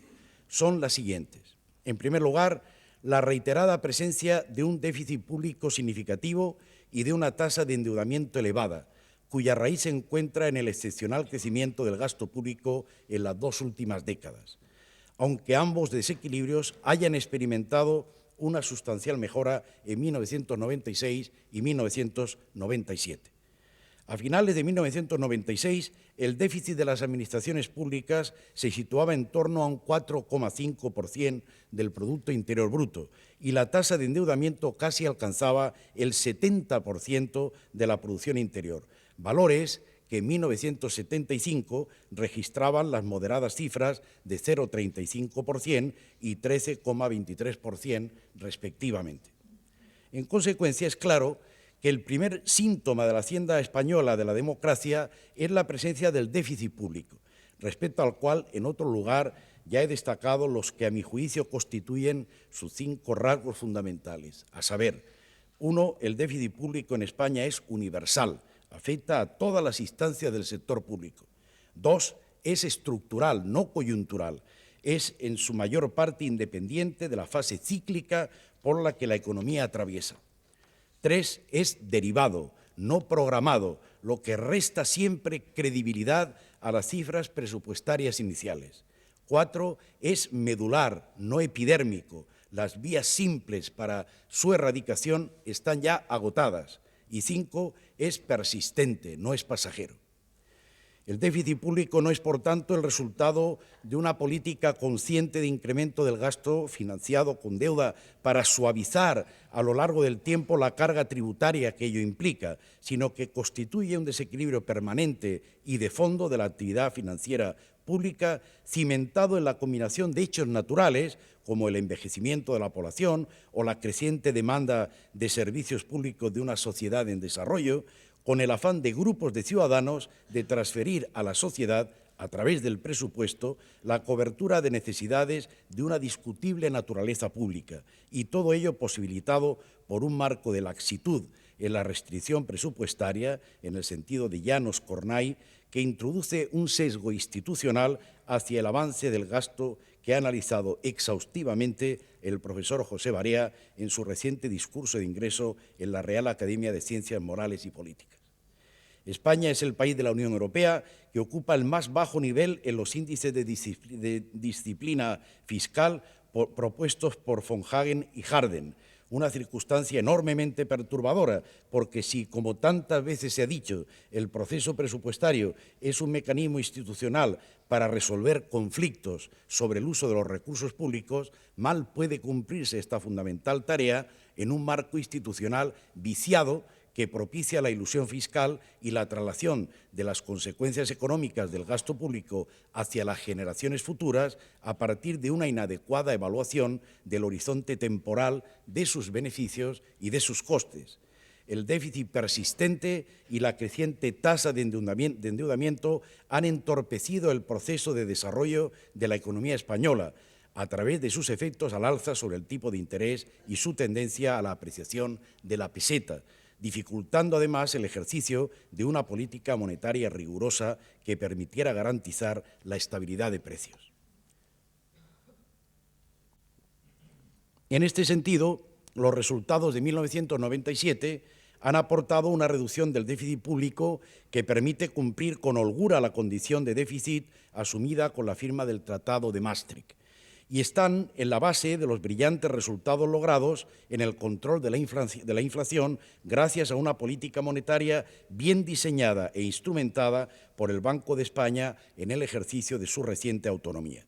son las siguientes. En primer lugar, la reiterada presencia de un déficit público significativo y de una tasa de endeudamiento elevada, cuya raíz se encuentra en el excepcional crecimiento del gasto público en las 2 últimas décadas, aunque ambos desequilibrios hayan experimentado una sustancial mejora en 1996 y 1997. A finales de 1996, el déficit de las administraciones públicas se situaba en torno a un 4,5% del Producto Interior Bruto y la tasa de endeudamiento casi alcanzaba el 70% de la producción interior, valores que en 1975 registraban las moderadas cifras de 0,35% y 13,23% respectivamente. En consecuencia, es claro que el primer síntoma de la hacienda española de la democracia es la presencia del déficit público, respecto al cual, en otro lugar, ya he destacado los que a mi juicio constituyen sus 5 rasgos fundamentales, a saber, 1, el déficit público en España es universal, afecta a todas las instancias del sector público. 2, es estructural, no coyuntural, es en su mayor parte independiente de la fase cíclica por la que la economía atraviesa. 3, es derivado, no programado, lo que resta siempre credibilidad a las cifras presupuestarias iniciales. 4, es medular, no epidérmico. Las vías simples para su erradicación están ya agotadas. Y 5, es persistente, no es pasajero. El déficit público no es, por tanto, el resultado de una política consciente de incremento del gasto financiado con deuda para suavizar a lo largo del tiempo la carga tributaria que ello implica, sino que constituye un desequilibrio permanente y de fondo de la actividad financiera pública cimentado en la combinación de hechos naturales como el envejecimiento de la población o la creciente demanda de servicios públicos de una sociedad en desarrollo, con el afán de grupos de ciudadanos de transferir a la sociedad, a través del presupuesto, la cobertura de necesidades de una discutible naturaleza pública, y todo ello posibilitado por un marco de laxitud en la restricción presupuestaria, en el sentido de Llanos Cornay, que introduce un sesgo institucional hacia el avance del gasto que ha analizado exhaustivamente el profesor José Barea en su reciente discurso de ingreso en la Real Academia de Ciencias Morales y Políticas. España es el país de la Unión Europea que ocupa el más bajo nivel en los índices de disciplina fiscal propuestos por von Hagen y Harden, una circunstancia enormemente perturbadora, porque si, como tantas veces se ha dicho, el proceso presupuestario es un mecanismo institucional para resolver conflictos sobre el uso de los recursos públicos, mal puede cumplirse esta fundamental tarea en un marco institucional viciado que propicia la ilusión fiscal y la traslación de las consecuencias económicas del gasto público hacia las generaciones futuras a partir de una inadecuada evaluación del horizonte temporal de sus beneficios y de sus costes. El déficit persistente y la creciente tasa de endeudamiento han entorpecido el proceso de desarrollo de la economía española a través de sus efectos al alza sobre el tipo de interés y su tendencia a la apreciación de la peseta, dificultando además el ejercicio de una política monetaria rigurosa que permitiera garantizar la estabilidad de precios. En este sentido, los resultados de 1997 han aportado una reducción del déficit público que permite cumplir con holgura la condición de déficit asumida con la firma del Tratado de Maastricht, y están en la base de los brillantes resultados logrados en el control de la inflación gracias a una política monetaria bien diseñada e instrumentada por el Banco de España en el ejercicio de su reciente autonomía.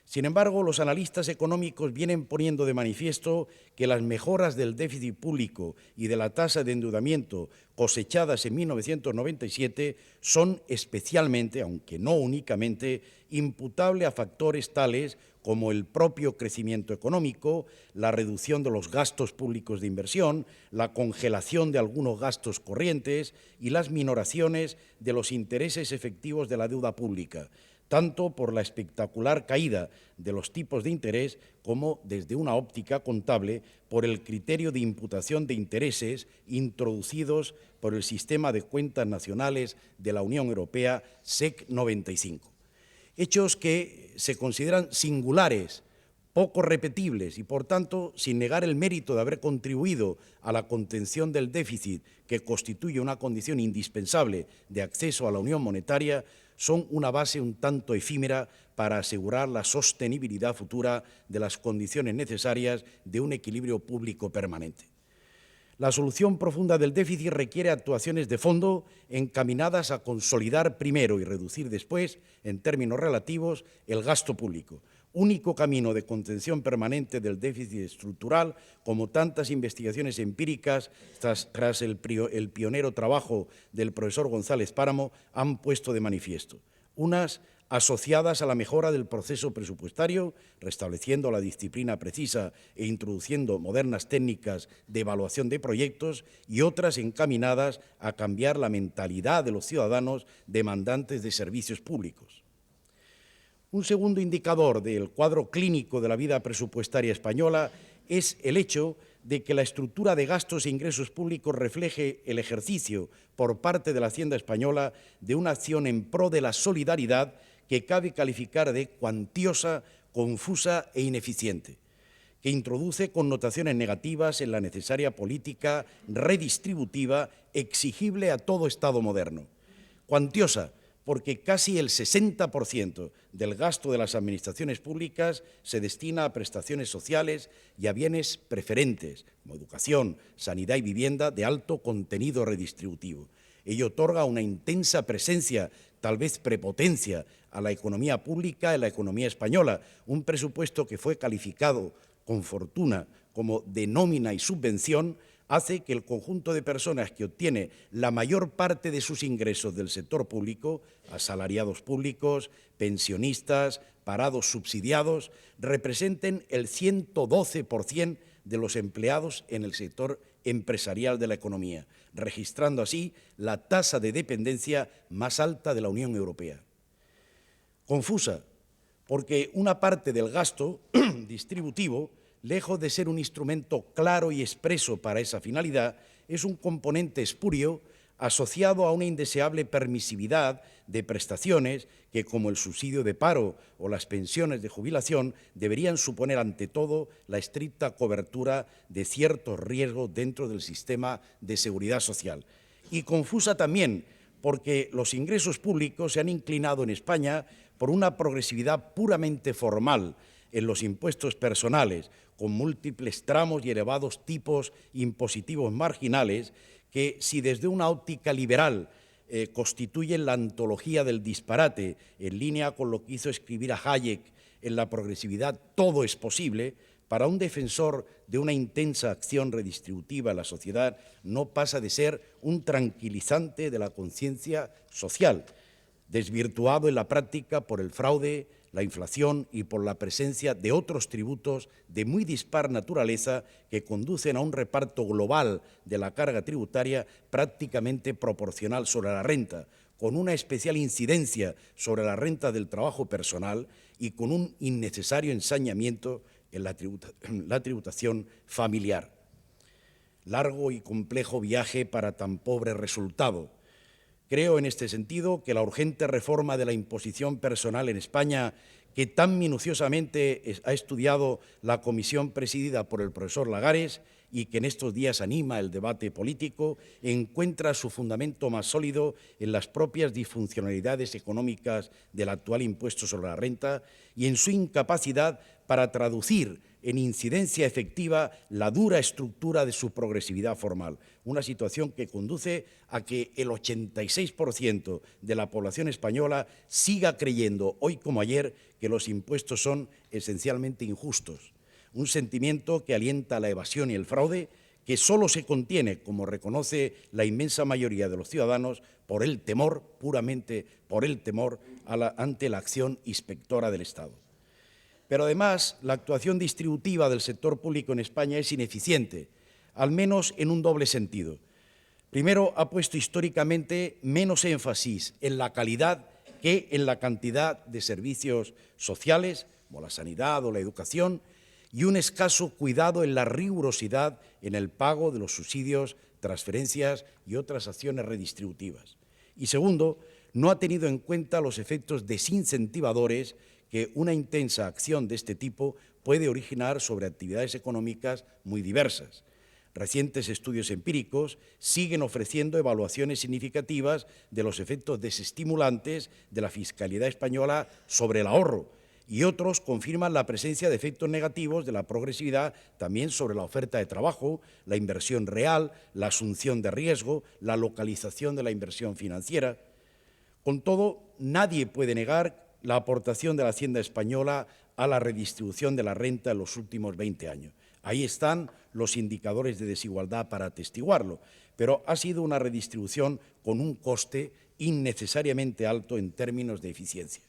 Sin embargo, los analistas económicos vienen poniendo de manifiesto que las mejoras del déficit público y de la tasa de endeudamiento cosechadas en 1997 son especialmente, aunque no únicamente, imputables a factores tales como el propio crecimiento económico, la reducción de los gastos públicos de inversión, la congelación de algunos gastos corrientes y las minoraciones de los intereses efectivos de la deuda pública, tanto por la espectacular caída de los tipos de interés como, desde una óptica contable, por el criterio de imputación de intereses introducidos por el Sistema de Cuentas Nacionales de la Unión Europea, SEC 95. hechos que se consideran singulares, poco repetibles y, por tanto, sin negar el mérito de haber contribuido a la contención del déficit, que constituye una condición indispensable de acceso a la unión monetaria, son una base un tanto efímera para asegurar la sostenibilidad futura de las condiciones necesarias de un equilibrio público permanente. La solución profunda del déficit requiere actuaciones de fondo encaminadas a consolidar primero y reducir después, en términos relativos, el gasto público, único camino de contención permanente del déficit estructural, como tantas investigaciones empíricas tras el pionero trabajo del profesor González Páramo han puesto de manifiesto. Unas asociadas a la mejora del proceso presupuestario, restableciendo la disciplina precisa e introduciendo modernas técnicas de evaluación de proyectos, y otras encaminadas a cambiar la mentalidad de los ciudadanos demandantes de servicios públicos. Un segundo indicador del cuadro clínico de la vida presupuestaria española es el hecho de que la estructura de gastos e ingresos públicos refleje el ejercicio por parte de la Hacienda española de una acción en pro de la solidaridad que cabe calificar de cuantiosa, confusa e ineficiente, que introduce connotaciones negativas en la necesaria política redistributiva exigible a todo Estado moderno. Cuantiosa, porque casi el 60% del gasto de las administraciones públicas se destina a prestaciones sociales y a bienes preferentes, como educación, sanidad y vivienda, de alto contenido redistributivo. Ello otorga una intensa presencia, tal vez prepotencia, a la economía pública, en la economía española, un presupuesto que fue calificado con fortuna como de nómina y subvención, hace que el conjunto de personas que obtiene la mayor parte de sus ingresos del sector público, asalariados públicos, pensionistas, parados subsidiados, representen el 112% de los empleados en el sector empresarial de la economía, registrando así la tasa de dependencia más alta de la Unión Europea. Confusa, porque una parte del gasto distributivo, lejos de ser un instrumento claro y expreso para esa finalidad, es un componente espurio asociado a una indeseable permisividad de prestaciones que, como el subsidio de paro o las pensiones de jubilación, deberían suponer ante todo la estricta cobertura de ciertos riesgos dentro del sistema de seguridad social. Y confusa también porque los ingresos públicos se han inclinado en España por una progresividad puramente formal en los impuestos personales, con múltiples tramos y elevados tipos impositivos marginales que, si desde una óptica liberal constituyen la antología del disparate, en línea con lo que hizo escribir a Hayek en La progresividad, todo es posible, para un defensor de una intensa acción redistributiva en la sociedad no pasa de ser un tranquilizante de la conciencia social, desvirtuado en la práctica por el fraude, la inflación y por la presencia de otros tributos de muy dispar naturaleza que conducen a un reparto global de la carga tributaria prácticamente proporcional sobre la renta, con una especial incidencia sobre la renta del trabajo personal y con un innecesario ensañamiento en la tributación familiar. Largo y complejo viaje para tan pobre resultado. Creo, en este sentido, que la urgente reforma de la imposición personal en España, que tan minuciosamente ha estudiado la comisión presidida por el profesor Lagares y que en estos días anima el debate político, encuentra su fundamento más sólido en las propias disfuncionalidades económicas del actual impuesto sobre la renta y en su incapacidad para traducir en incidencia efectiva la dura estructura de su progresividad formal, una situación que conduce a que el 86% de la población española siga creyendo, hoy como ayer, que los impuestos son esencialmente injustos, un sentimiento que alienta la evasión y el fraude, que solo se contiene, como reconoce la inmensa mayoría de los ciudadanos, por el temor, puramente por el temor ante la acción inspectora del Estado. Pero además, la actuación distributiva del sector público en España es ineficiente, al menos en un doble sentido. Primero, ha puesto históricamente menos énfasis en la calidad que en la cantidad de servicios sociales, como la sanidad o la educación, y un escaso cuidado en la rigurosidad en el pago de los subsidios, transferencias y otras acciones redistributivas. Y segundo, no ha tenido en cuenta los efectos desincentivadores que una intensa acción de este tipo puede originar sobre actividades económicas muy diversas. Recientes estudios empíricos siguen ofreciendo evaluaciones significativas de los efectos desestimulantes de la fiscalidad española sobre el ahorro, y otros confirman la presencia de efectos negativos de la progresividad también sobre la oferta de trabajo, la inversión real, la asunción de riesgo, la localización de la inversión financiera. Con todo, nadie puede negar la aportación de la Hacienda española a la redistribución de la renta en los últimos 20 años. Ahí están los indicadores de desigualdad para atestiguarlo, pero ha sido una redistribución con un coste innecesariamente alto en términos de eficiencia.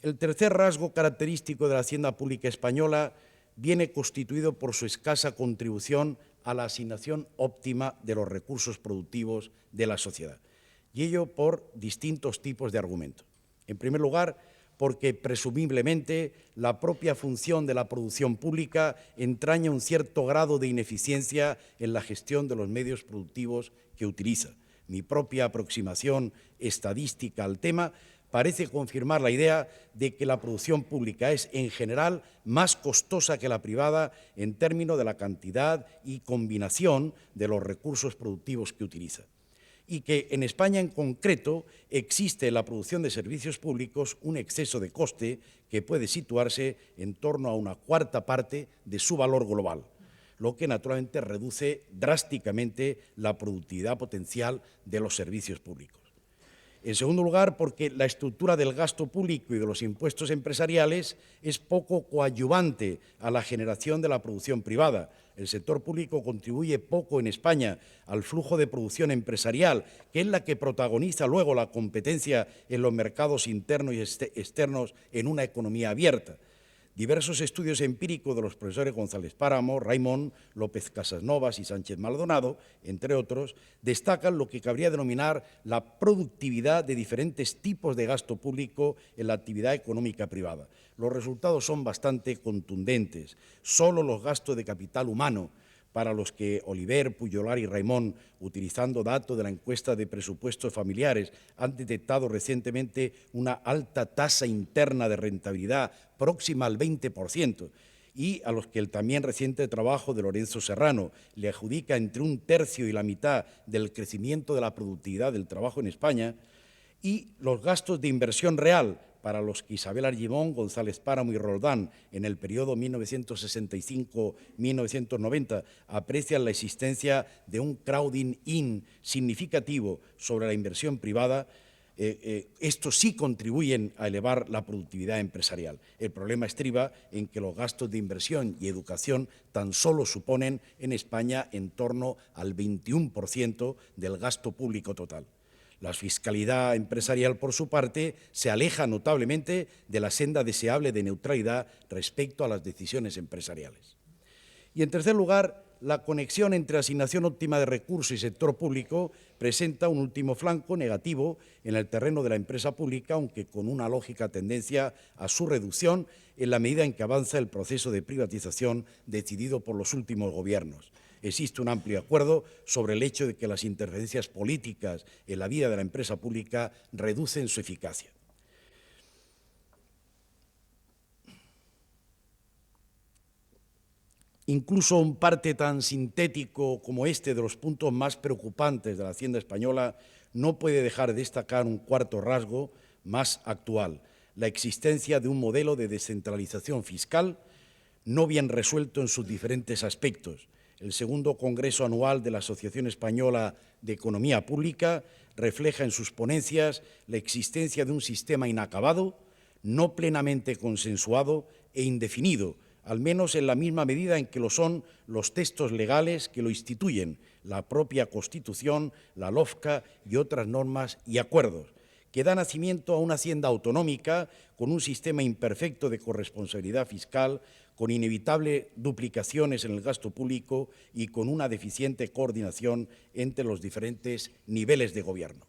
El tercer rasgo característico de la Hacienda Pública española viene constituido por su escasa contribución a la asignación óptima de los recursos productivos de la sociedad, y ello por distintos tipos de argumentos. En primer lugar, porque presumiblemente la propia función de la producción pública entraña un cierto grado de ineficiencia en la gestión de los medios productivos que utiliza. Mi propia aproximación estadística al tema parece confirmar la idea de que la producción pública es, en general, más costosa que la privada en términos de la cantidad y combinación de los recursos productivos que utiliza, y que en España en concreto existe en la producción de servicios públicos un exceso de coste que puede situarse en torno a una cuarta parte de su valor global, lo que naturalmente reduce drásticamente la productividad potencial de los servicios públicos. En segundo lugar, porque la estructura del gasto público y de los impuestos empresariales es poco coadyuvante a la generación de la producción privada. El sector público contribuye poco en España al flujo de producción empresarial, que es la que protagoniza luego la competencia en los mercados internos y externos en una economía abierta. Diversos estudios empíricos de los profesores González Páramo, Raimon, López Casasnovas y Sánchez Maldonado, entre otros, destacan lo que cabría denominar la productividad de diferentes tipos de gasto público en la actividad económica privada. Los resultados son bastante contundentes. Solo los gastos de capital humano, para los que Oliver, Pujolar y Raimon, utilizando datos de la encuesta de presupuestos familiares, han detectado recientemente una alta tasa interna de rentabilidad próxima al 20%, y a los que el también reciente trabajo de Lorenzo Serrano le adjudica entre un tercio y la mitad del crecimiento de la productividad del trabajo en España, y los gastos de inversión real, para los que Isabel Argimón, González Páramo y Roldán, en el periodo 1965-1990, aprecian la existencia de un crowding-in significativo sobre la inversión privada. Estos sí contribuyen a elevar la productividad empresarial. El problema estriba en que los gastos de inversión y educación tan solo suponen en España en torno al 21% del gasto público total. La fiscalidad empresarial, por su parte, se aleja notablemente de la senda deseable de neutralidad respecto a las decisiones empresariales. Y, en tercer lugar, la conexión entre asignación óptima de recursos y sector público presenta un último flanco negativo en el terreno de la empresa pública, aunque con una lógica tendencia a su reducción en la medida en que avanza el proceso de privatización decidido por los últimos gobiernos. Existe un amplio acuerdo sobre el hecho de que las interferencias políticas en la vida de la empresa pública reducen su eficacia. Incluso un parte tan sintético como este de los puntos más preocupantes de la Hacienda española no puede dejar de destacar un cuarto rasgo más actual: la existencia de un modelo de descentralización fiscal no bien resuelto en sus diferentes aspectos. El segundo Congreso Anual de la Asociación Española de Economía Pública refleja en sus ponencias la existencia de un sistema inacabado, no plenamente consensuado e indefinido, al menos en la misma medida en que lo son los textos legales que lo instituyen, la propia Constitución, la LOFCA y otras normas y acuerdos, que da nacimiento a una hacienda autonómica con un sistema imperfecto de corresponsabilidad fiscal, con inevitables duplicaciones en el gasto público y con una deficiente coordinación entre los diferentes niveles de gobierno.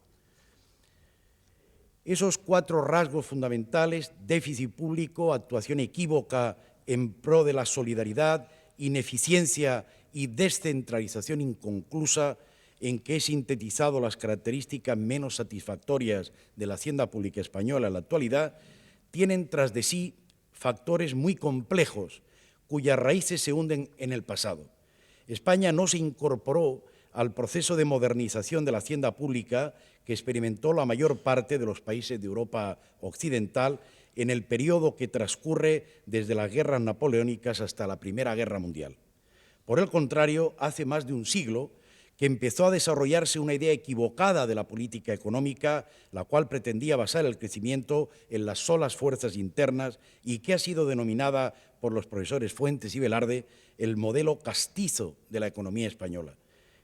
Esos cuatro rasgos fundamentales: déficit público, actuación equívoca en pro de la solidaridad, ineficiencia y descentralización inconclusa, en que he sintetizado las características menos satisfactorias de la hacienda pública española en la actualidad, tienen tras de sí factores muy complejos, cuyas raíces se hunden en el pasado. España no se incorporó al proceso de modernización de la hacienda pública que experimentó la mayor parte de los países de Europa occidental en el periodo que transcurre desde las guerras napoleónicas hasta la Primera Guerra Mundial. Por el contrario, hace más de un siglo que empezó a desarrollarse una idea equivocada de la política económica, la cual pretendía basar el crecimiento en las solas fuerzas internas y que ha sido denominada por los profesores Fuentes y Velarde el modelo castizo de la economía española.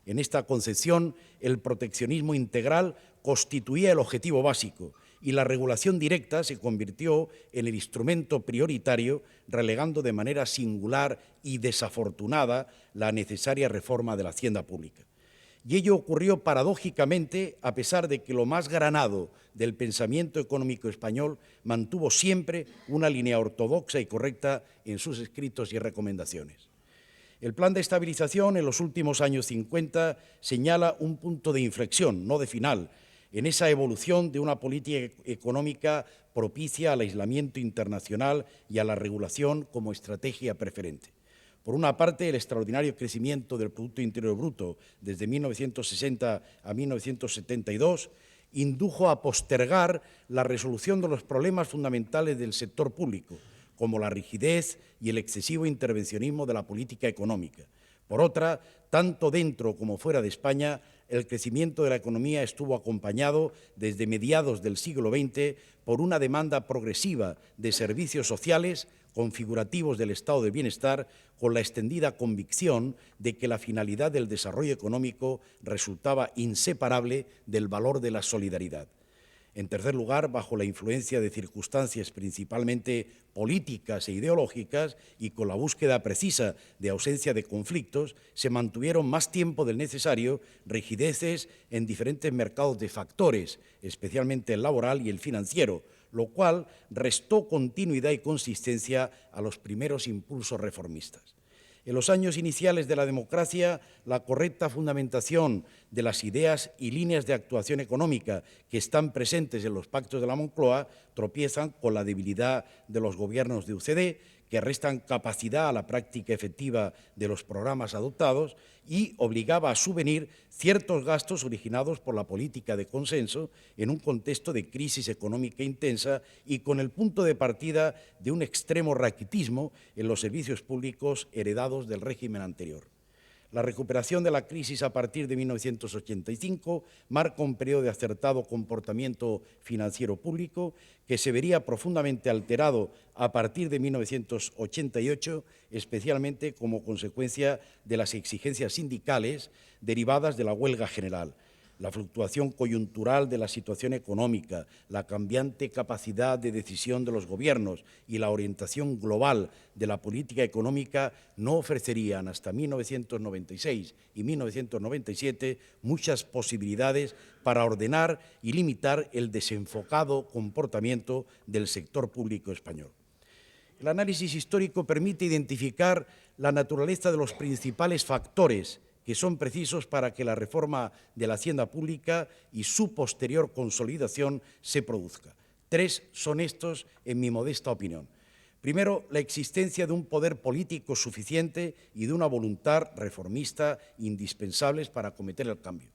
En esta concepción, el proteccionismo integral constituía el objetivo básico y la regulación directa se convirtió en el instrumento prioritario, relegando de manera singular y desafortunada la necesaria reforma de la hacienda pública. Y ello ocurrió paradójicamente a pesar de que lo más granado del pensamiento económico español mantuvo siempre una línea ortodoxa y correcta en sus escritos y recomendaciones. El plan de estabilización en los últimos años 50 señala un punto de inflexión, no de final, en esa evolución de una política económica propicia al aislamiento internacional y a la regulación como estrategia preferente. Por una parte, el extraordinario crecimiento del Producto Interior Bruto desde 1960 a 1972 indujo a postergar la resolución de los problemas fundamentales del sector público, como la rigidez y el excesivo intervencionismo de la política económica. Por otra, tanto dentro como fuera de España, el crecimiento de la economía estuvo acompañado desde mediados del siglo XX por una demanda progresiva de servicios sociales configurativos del estado de bienestar, con la extendida convicción de que la finalidad del desarrollo económico resultaba inseparable del valor de la solidaridad. En tercer lugar, bajo la influencia de circunstancias principalmente políticas e ideológicas y con la búsqueda precisa de ausencia de conflictos, se mantuvieron más tiempo del necesario rigideces en diferentes mercados de factores, especialmente el laboral y el financiero, lo cual restó continuidad y consistencia a los primeros impulsos reformistas. En los años iniciales de la democracia, la correcta fundamentación de las ideas y líneas de actuación económica que están presentes en los pactos de la Moncloa tropiezan con la debilidad de los gobiernos de UCD, que restan capacidad a la práctica efectiva de los programas adoptados y obligaba a subvenir ciertos gastos originados por la política de consenso en un contexto de crisis económica intensa y con el punto de partida de un extremo raquitismo en los servicios públicos heredados del régimen anterior. La recuperación de la crisis a partir de 1985 marca un periodo de acertado comportamiento financiero público que se vería profundamente alterado a partir de 1988, especialmente como consecuencia de las exigencias sindicales derivadas de la huelga general. La fluctuación coyuntural de la situación económica, la cambiante capacidad de decisión de los gobiernos y la orientación global de la política económica no ofrecerían hasta 1996 y 1997 muchas posibilidades para ordenar y limitar el desenfocado comportamiento del sector público español. El análisis histórico permite identificar la naturaleza de los principales factores que son precisos para que la reforma de la hacienda pública y su posterior consolidación se produzca. Tres son estos, en mi modesta opinión. Primero, la existencia de un poder político suficiente y de una voluntad reformista indispensables para acometer el cambio.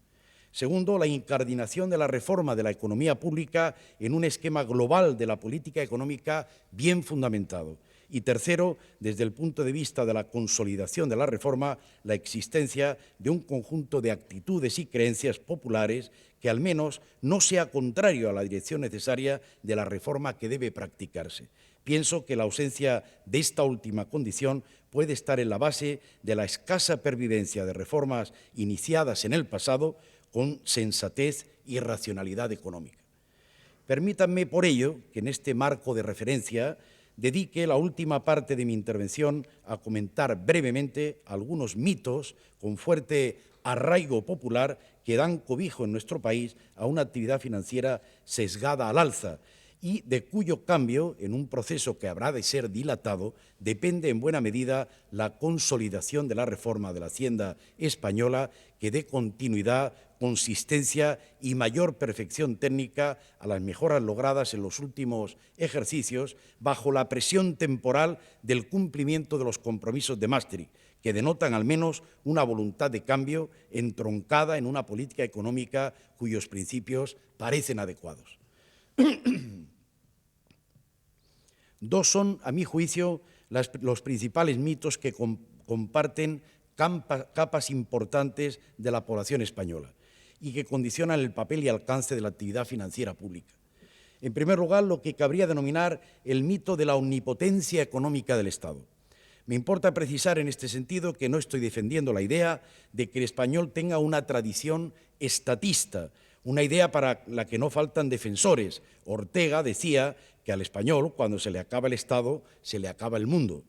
Segundo, la incardinación de la reforma de la economía pública en un esquema global de la política económica bien fundamentado. Y tercero, desde el punto de vista de la consolidación de la reforma, la existencia de un conjunto de actitudes y creencias populares que al menos no sea contrario a la dirección necesaria de la reforma que debe practicarse. Pienso que la ausencia de esta última condición puede estar en la base de la escasa pervivencia de reformas iniciadas en el pasado con sensatez y racionalidad económica. Permítanme, por ello, que en este marco de referencia dedique la última parte de mi intervención a comentar brevemente algunos mitos con fuerte arraigo popular que dan cobijo en nuestro país a una actividad financiera sesgada al alza y de cuyo cambio, en un proceso que habrá de ser dilatado, depende en buena medida la consolidación de la reforma de la Hacienda española que dé continuidad, consistencia y mayor perfección técnica a las mejoras logradas en los últimos ejercicios bajo la presión temporal del cumplimiento de los compromisos de Maastricht, que denotan al menos una voluntad de cambio entroncada en una política económica cuyos principios parecen adecuados. Dos son, a mi juicio, los principales mitos que comparten capas importantes de la población española y que condicionan el papel y alcance de la actividad financiera pública. En primer lugar, lo que cabría denominar el mito de la omnipotencia económica del Estado. Me importa precisar en este sentido que no estoy defendiendo la idea de que el español tenga una tradición estatista, una idea para la que no faltan defensores. Ortega decía que al español, cuando se le acaba el Estado, se le acaba el mundo.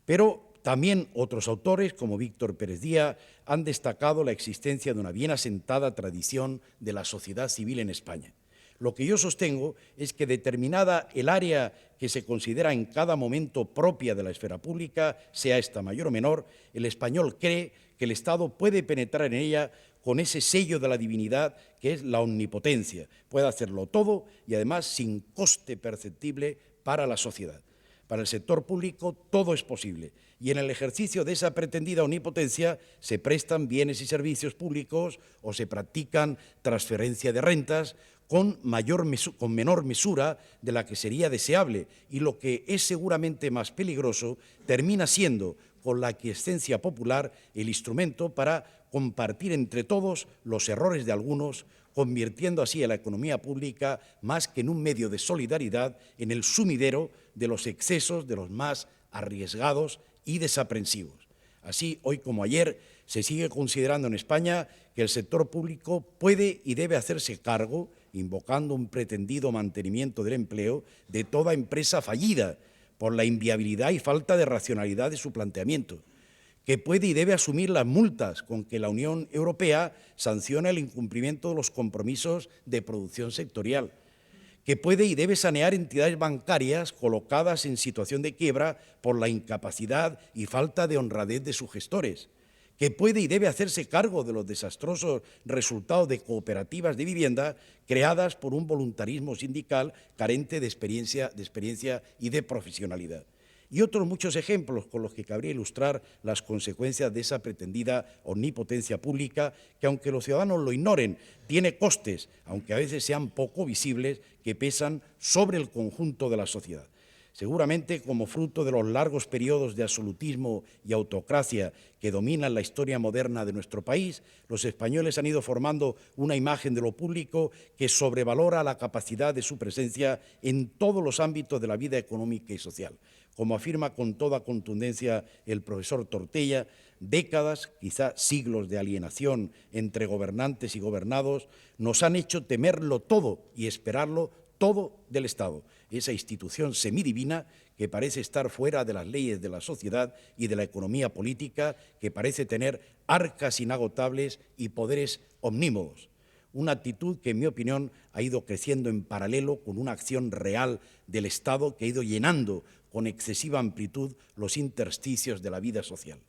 Pero también otros autores, como Víctor Pérez Díaz, han destacado la existencia de una bien asentada tradición de la sociedad civil en España. Lo que yo sostengo es que determinada el área que se considera en cada momento propia de la esfera pública, sea esta mayor o menor, el español cree que el Estado puede penetrar en ella con ese sello de la divinidad que es la omnipotencia. Puede hacerlo todo y además sin coste perceptible para la sociedad. Para el sector público todo es posible y en el ejercicio de esa pretendida omnipotencia se prestan bienes y servicios públicos o se practican transferencia de rentas con menor mesura de la que sería deseable y lo que es seguramente más peligroso termina siendo, con la aquiescencia popular, el instrumento para compartir entre todos los errores de algunos, convirtiendo así a la economía pública, más que en un medio de solidaridad, en el sumidero de los excesos de los más arriesgados y desaprensivos. Así, hoy como ayer, se sigue considerando en España que el sector público puede y debe hacerse cargo, invocando un pretendido mantenimiento del empleo, de toda empresa fallida por la inviabilidad y falta de racionalidad de su planteamiento, que puede y debe asumir las multas con que la Unión Europea sanciona el incumplimiento de los compromisos de producción sectorial, que puede y debe sanear entidades bancarias colocadas en situación de quiebra por la incapacidad y falta de honradez de sus gestores, que puede y debe hacerse cargo de los desastrosos resultados de cooperativas de vivienda creadas por un voluntarismo sindical carente de experiencia y de profesionalidad. Y otros muchos ejemplos con los que cabría ilustrar las consecuencias de esa pretendida omnipotencia pública que, aunque los ciudadanos lo ignoren, tiene costes, aunque a veces sean poco visibles, que pesan sobre el conjunto de la sociedad. Seguramente, como fruto de los largos periodos de absolutismo y autocracia que dominan la historia moderna de nuestro país, los españoles han ido formando una imagen de lo público que sobrevalora la capacidad de su presencia en todos los ámbitos de la vida económica y social. Como afirma con toda contundencia el profesor Tortella, décadas, quizá siglos de alienación entre gobernantes y gobernados nos han hecho temerlo todo y esperarlo todo del Estado, esa institución semidivina que parece estar fuera de las leyes de la sociedad y de la economía política, que parece tener arcas inagotables y poderes omnímodos. Una actitud que, en mi opinión, ha ido creciendo en paralelo con una acción real del Estado que ha ido llenando con excesiva amplitud los intersticios de la vida social.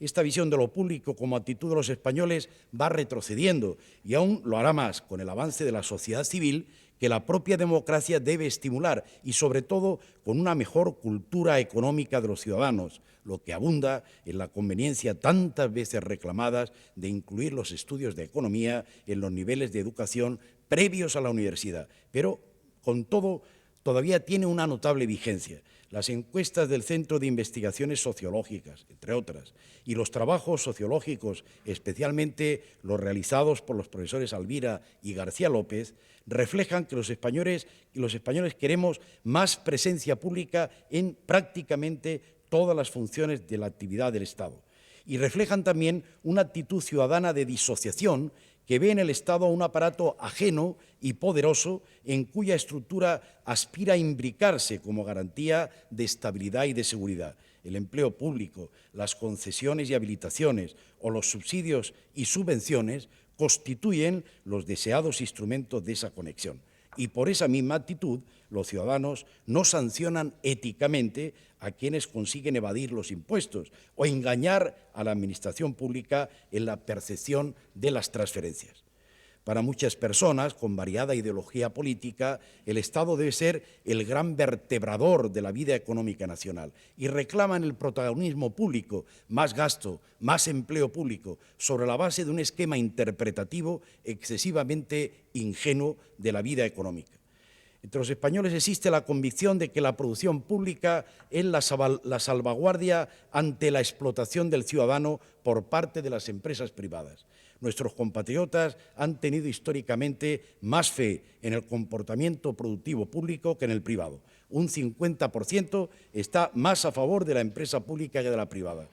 Esta visión de lo público como actitud de los españoles va retrocediendo y aún lo hará más con el avance de la sociedad civil que la propia democracia debe estimular y, sobre todo, con una mejor cultura económica de los ciudadanos, lo que abunda en la conveniencia tantas veces reclamadas de incluir los estudios de economía en los niveles de educación previos a la universidad. Pero, con todo, todavía tiene una notable vigencia. Las encuestas del Centro de Investigaciones Sociológicas, entre otras, y los trabajos sociológicos, especialmente los realizados por los profesores Alvira y García López, reflejan que los españoles queremos más presencia pública en prácticamente todas las funciones de la actividad del Estado. Y reflejan también una actitud ciudadana de disociación que ve en el Estado un aparato ajeno y poderoso en cuya estructura aspira a imbricarse como garantía de estabilidad y de seguridad. El empleo público, las concesiones y habilitaciones o los subsidios y subvenciones constituyen los deseados instrumentos de esa conexión. Y por esa misma actitud, los ciudadanos no sancionan éticamente a quienes consiguen evadir los impuestos o engañar a la administración pública en la percepción de las transferencias. Para muchas personas con variada ideología política, el Estado debe ser el gran vertebrador de la vida económica nacional y reclaman el protagonismo público, más gasto, más empleo público, sobre la base de un esquema interpretativo excesivamente ingenuo de la vida económica. Entre los españoles existe la convicción de que la producción pública es la salvaguardia ante la explotación del ciudadano por parte de las empresas privadas. Nuestros compatriotas han tenido históricamente más fe en el comportamiento productivo público que en el privado. Un 50% está más a favor de la empresa pública que de la privada.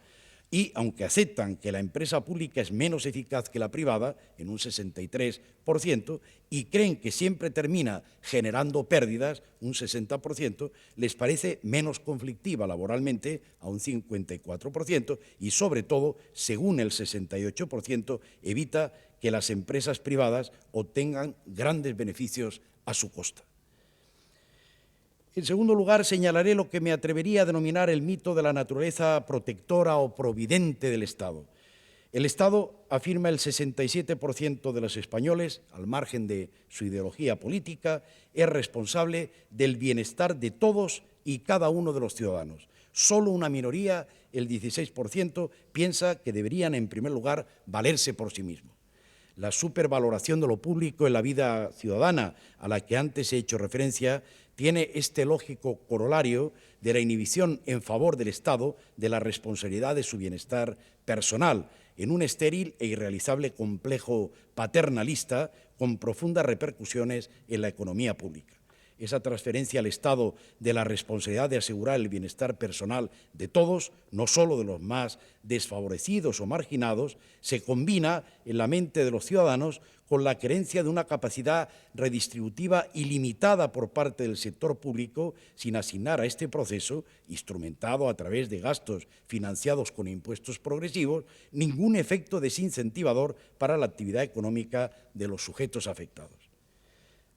Y, aunque aceptan que la empresa pública es menos eficaz que la privada, en un 63%, y creen que siempre termina generando pérdidas, un 60%, les parece menos conflictiva laboralmente, a un 54%, y, sobre todo, según el 68%, evita que las empresas privadas obtengan grandes beneficios a su costa. En segundo lugar, señalaré lo que me atrevería a denominar el mito de la naturaleza protectora o providente del Estado. El Estado, afirma el 67% de los españoles, al margen de su ideología política, es responsable del bienestar de todos y cada uno de los ciudadanos. Solo una minoría, el 16%, piensa que deberían, en primer lugar, valerse por sí mismos. La supervaloración de lo público en la vida ciudadana, a la que antes he hecho referencia, tiene este lógico corolario de la inhibición en favor del Estado de la responsabilidad de su bienestar personal, en un estéril e irrealizable complejo paternalista con profundas repercusiones en la economía pública. Esa transferencia al Estado de la responsabilidad de asegurar el bienestar personal de todos, no solo de los más desfavorecidos o marginados, se combina en la mente de los ciudadanos con la creencia de una capacidad redistributiva ilimitada por parte del sector público, sin asignar a este proceso, instrumentado a través de gastos financiados con impuestos progresivos, ningún efecto desincentivador para la actividad económica de los sujetos afectados.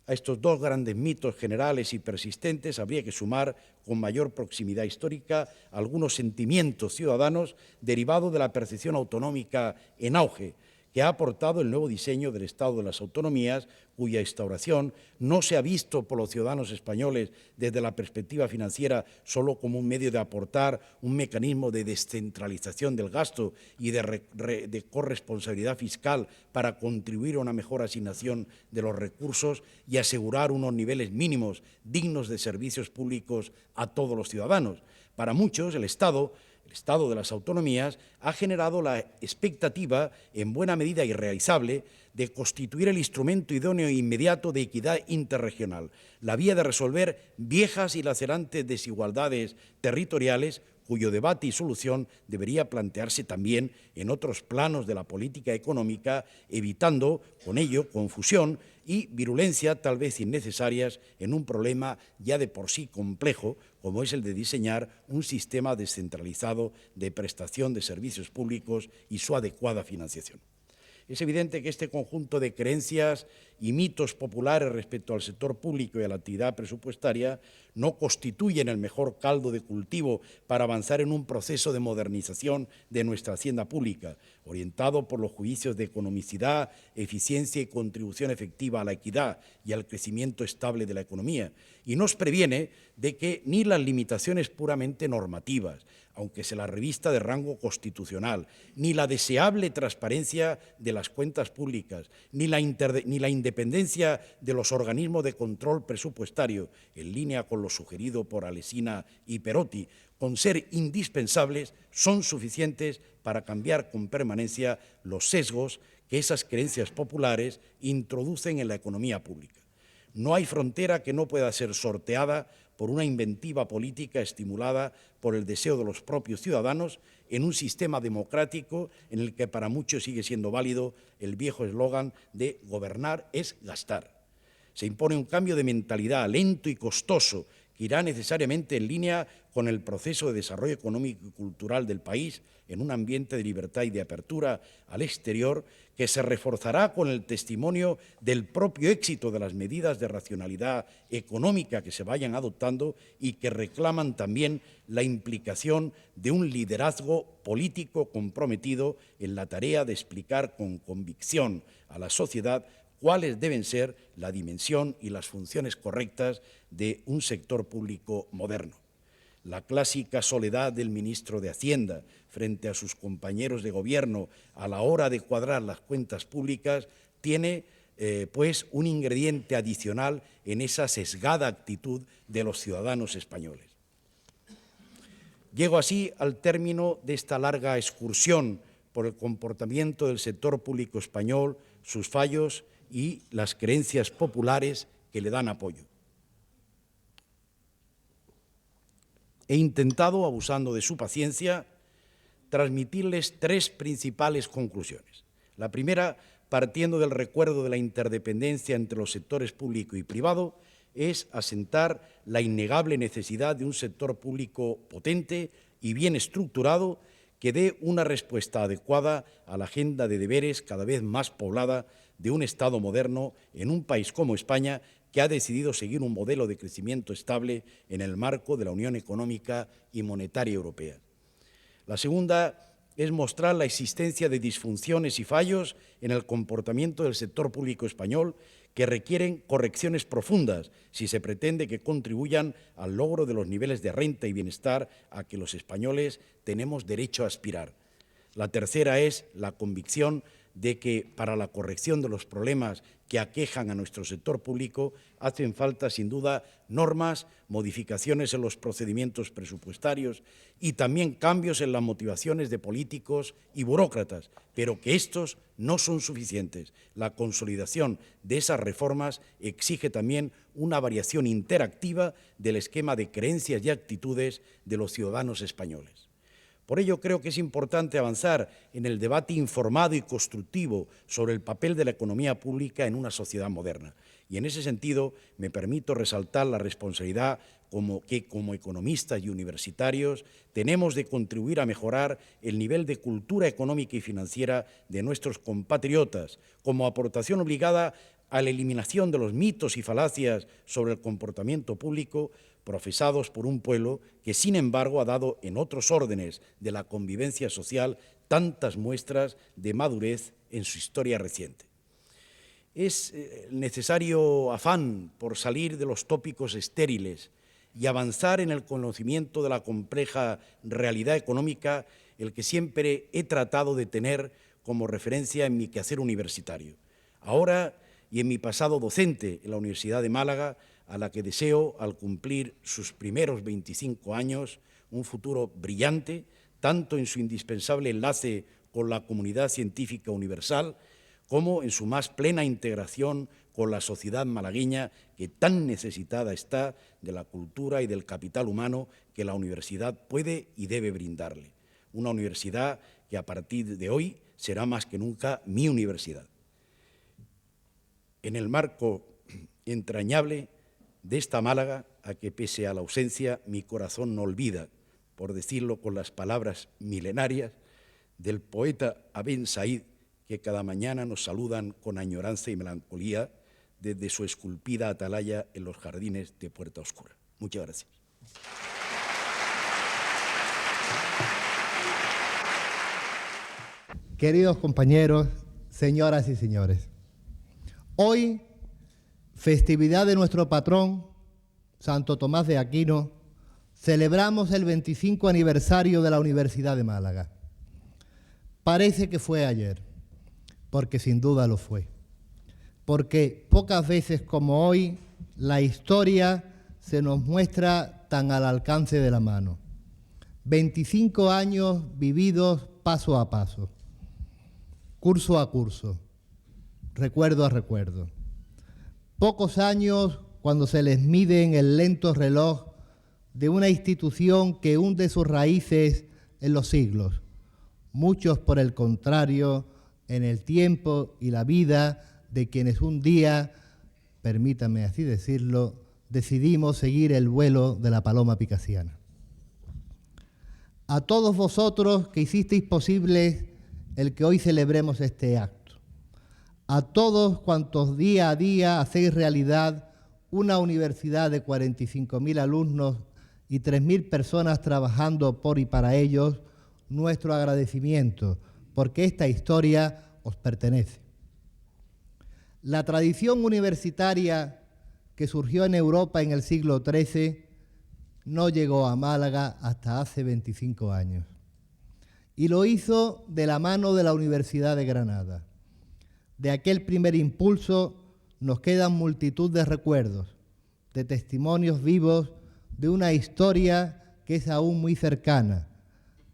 A estos dos grandes mitos generales y persistentes habría que sumar con mayor proximidad histórica algunos sentimientos ciudadanos derivados de la percepción autonómica en auge que ha aportado el nuevo diseño del Estado de las Autonomías, cuya instauración no se ha visto por los ciudadanos españoles desde la perspectiva financiera solo como un medio de aportar un mecanismo de descentralización del gasto y de corresponsabilidad fiscal para contribuir a una mejor asignación de los recursos y asegurar unos niveles mínimos dignos de servicios públicos a todos los ciudadanos. Para muchos, el Estado de las Autonomías ha generado la expectativa, en buena medida irrealizable, de constituir el instrumento idóneo e inmediato de equidad interregional, la vía de resolver viejas y lacerantes desigualdades territoriales, cuyo debate y solución debería plantearse también en otros planos de la política económica, evitando con ello confusión y virulencia tal vez innecesarias en un problema ya de por sí complejo, como es el de diseñar un sistema descentralizado de prestación de servicios públicos y su adecuada financiación. Es evidente que este conjunto de creencias y mitos populares respecto al sector público y a la actividad presupuestaria no constituyen el mejor caldo de cultivo para avanzar en un proceso de modernización de nuestra hacienda pública, orientado por los juicios de economicidad, eficiencia y contribución efectiva a la equidad y al crecimiento estable de la economía, y nos previene de que ni las limitaciones puramente normativas, aunque se la revista de rango constitucional, ni la deseable transparencia de las cuentas públicas, ni la independencia de los organismos de control presupuestario, en línea con lo sugerido por Alsina y Perotti, con ser indispensables, son suficientes para cambiar con permanencia los sesgos que esas creencias populares introducen en la economía pública. No hay frontera que no pueda ser sorteada por una inventiva política estimulada por el deseo de los propios ciudadanos en un sistema democrático en el que para muchos sigue siendo válido el viejo eslogan de gobernar es gastar. Se impone un cambio de mentalidad lento y costoso que irá necesariamente en línea con el proceso de desarrollo económico y cultural del país en un ambiente de libertad y de apertura al exterior, que se reforzará con el testimonio del propio éxito de las medidas de racionalidad económica que se vayan adoptando y que reclaman también la implicación de un liderazgo político comprometido en la tarea de explicar con convicción a la sociedad cuáles deben ser la dimensión y las funciones correctas de un sector público moderno. La clásica soledad del ministro de Hacienda frente a sus compañeros de gobierno a la hora de cuadrar las cuentas públicas tiene pues un ingrediente adicional en esa sesgada actitud de los ciudadanos españoles. Llego así al término de esta larga excursión por el comportamiento del sector público español, sus fallos y las creencias populares que le dan apoyo. He intentado, abusando de su paciencia, transmitirles tres principales conclusiones. La primera, partiendo del recuerdo de la interdependencia entre los sectores público y privado, es asentar la innegable necesidad de un sector público potente y bien estructurado que dé una respuesta adecuada a la agenda de deberes cada vez más poblada de un Estado moderno en un país como España, que ha decidido seguir un modelo de crecimiento estable en el marco de la Unión Económica y Monetaria Europea. La segunda es mostrar la existencia de disfunciones y fallos en el comportamiento del sector público español que requieren correcciones profundas si se pretende que contribuyan al logro de los niveles de renta y bienestar a que los españoles tenemos derecho a aspirar. La tercera es la convicción de que para la corrección de los problemas que aquejan a nuestro sector público hacen falta, sin duda, normas, modificaciones en los procedimientos presupuestarios y también cambios en las motivaciones de políticos y burócratas, pero que estos no son suficientes. La consolidación de esas reformas exige también una variación interactiva del esquema de creencias y actitudes de los ciudadanos españoles. Por ello, creo que es importante avanzar en el debate informado y constructivo sobre el papel de la economía pública en una sociedad moderna. Y en ese sentido, me permito resaltar la responsabilidad que como economistas y universitarios tenemos de contribuir a mejorar el nivel de cultura económica y financiera de nuestros compatriotas, como aportación obligada a la eliminación de los mitos y falacias sobre el comportamiento público profesados por un pueblo que, sin embargo, ha dado en otros órdenes de la convivencia social tantas muestras de madurez en su historia reciente. Es necesario afán por salir de los tópicos estériles y avanzar en el conocimiento de la compleja realidad económica, el que siempre he tratado de tener como referencia en mi quehacer universitario. Ahora, y en mi pasado docente en la Universidad de Málaga, a la que deseo, al cumplir sus primeros 25 años, un futuro brillante, tanto en su indispensable enlace con la comunidad científica universal, como en su más plena integración con la sociedad malagueña, que tan necesitada está de la cultura y del capital humano que la universidad puede y debe brindarle. Una universidad que a partir de hoy será más que nunca mi universidad. En el marco entrañable de esta Málaga, a que pese a la ausencia mi corazón no olvida, por decirlo con las palabras milenarias del poeta Aben Said, que cada mañana nos saludan con añoranza y melancolía desde su esculpida atalaya en los jardines de Puerta Oscura. Muchas gracias. Queridos compañeros, señoras y señores, hoy, festividad de nuestro patrón, Santo Tomás de Aquino, celebramos el 25 aniversario de la Universidad de Málaga. Parece que fue ayer, porque sin duda lo fue. Porque pocas veces como hoy la historia se nos muestra tan al alcance de la mano. 25 años vividos paso a paso, curso a curso, recuerdo a recuerdo. Pocos años cuando se les mide en el lento reloj de una institución que hunde sus raíces en los siglos. Muchos, por el contrario, en el tiempo y la vida de quienes un día, permítanme así decirlo, decidimos seguir el vuelo de la paloma picasiana. A todos vosotros que hicisteis posible el que hoy celebremos este acto, a todos cuantos día a día hacéis realidad una universidad de 45.000 alumnos y 3.000 personas trabajando por y para ellos, nuestro agradecimiento, porque esta historia os pertenece. La tradición universitaria que surgió en Europa en el siglo XIII no llegó a Málaga hasta hace 25 años. Y lo hizo de la mano de la Universidad de Granada. De aquel primer impulso nos quedan multitud de recuerdos, de testimonios vivos de una historia que es aún muy cercana,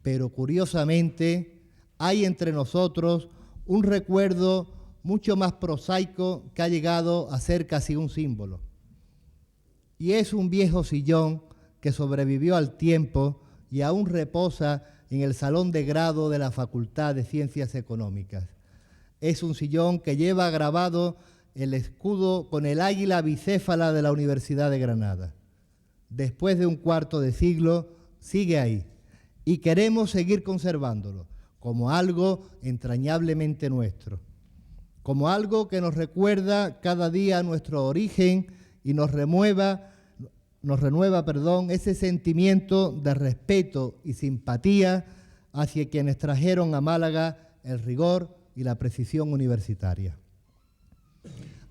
pero curiosamente hay entre nosotros un recuerdo mucho más prosaico que ha llegado a ser casi un símbolo. Y es un viejo sillón que sobrevivió al tiempo y aún reposa en el salón de grado de la Facultad de Ciencias Económicas. Es un sillón que lleva grabado el escudo con el águila bicéfala de la Universidad de Granada. Después de un cuarto de siglo, sigue ahí y queremos seguir conservándolo como algo entrañablemente nuestro, como algo que nos recuerda cada día nuestro origen y nos renueva ese sentimiento de respeto y simpatía hacia quienes trajeron a Málaga el rigor y la precisión universitaria.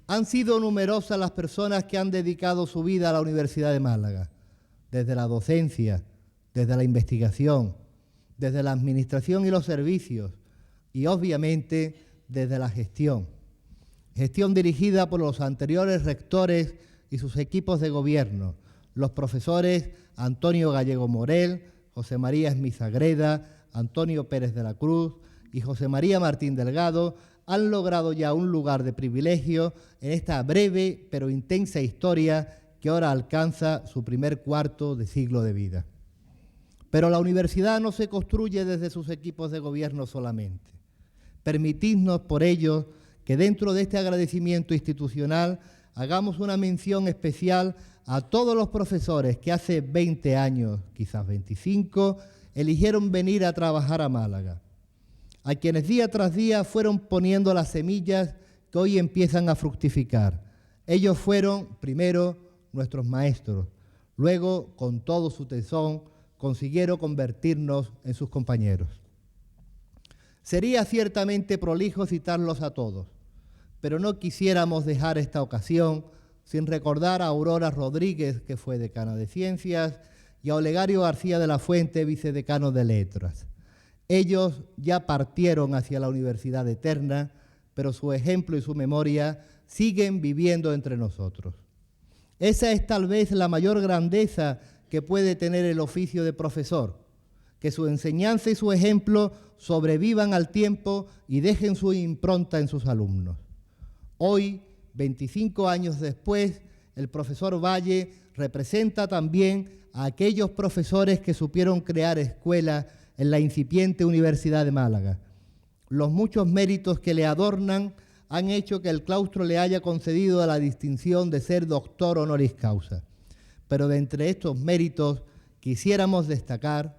Han sido numerosas las personas que han dedicado su vida a la Universidad de Málaga, desde la docencia, desde la investigación, desde la administración y los servicios y obviamente desde la gestión dirigida por los anteriores rectores y sus equipos de gobierno, los profesores Antonio Gallego Morel, José María Esmizagreda, Antonio Pérez de la Cruz y José María Martín Delgado, han logrado ya un lugar de privilegio en esta breve pero intensa historia que ahora alcanza su primer cuarto de siglo de vida. Pero la universidad no se construye desde sus equipos de gobierno solamente. Permitidnos por ello que dentro de este agradecimiento institucional hagamos una mención especial a todos los profesores que hace 20 años, quizás 25, eligieron venir a trabajar a Málaga, a quienes día tras día fueron poniendo las semillas que hoy empiezan a fructificar. Ellos fueron, primero, nuestros maestros, luego, con todo su tesón, consiguieron convertirnos en sus compañeros. Sería ciertamente prolijo citarlos a todos, pero no quisiéramos dejar esta ocasión sin recordar a Aurora Rodríguez, que fue decana de Ciencias, y a Olegario García de la Fuente, vicedecano de Letras. Ellos ya partieron hacia la Universidad Eterna, pero su ejemplo y su memoria siguen viviendo entre nosotros. Esa es tal vez la mayor grandeza que puede tener el oficio de profesor, que su enseñanza y su ejemplo sobrevivan al tiempo y dejen su impronta en sus alumnos. Hoy, 25 años después, el profesor Valle representa también a aquellos profesores que supieron crear escuelas en la incipiente Universidad de Málaga. Los muchos méritos que le adornan han hecho que el claustro le haya concedido la distinción de ser doctor honoris causa. Pero de entre estos méritos quisiéramos destacar,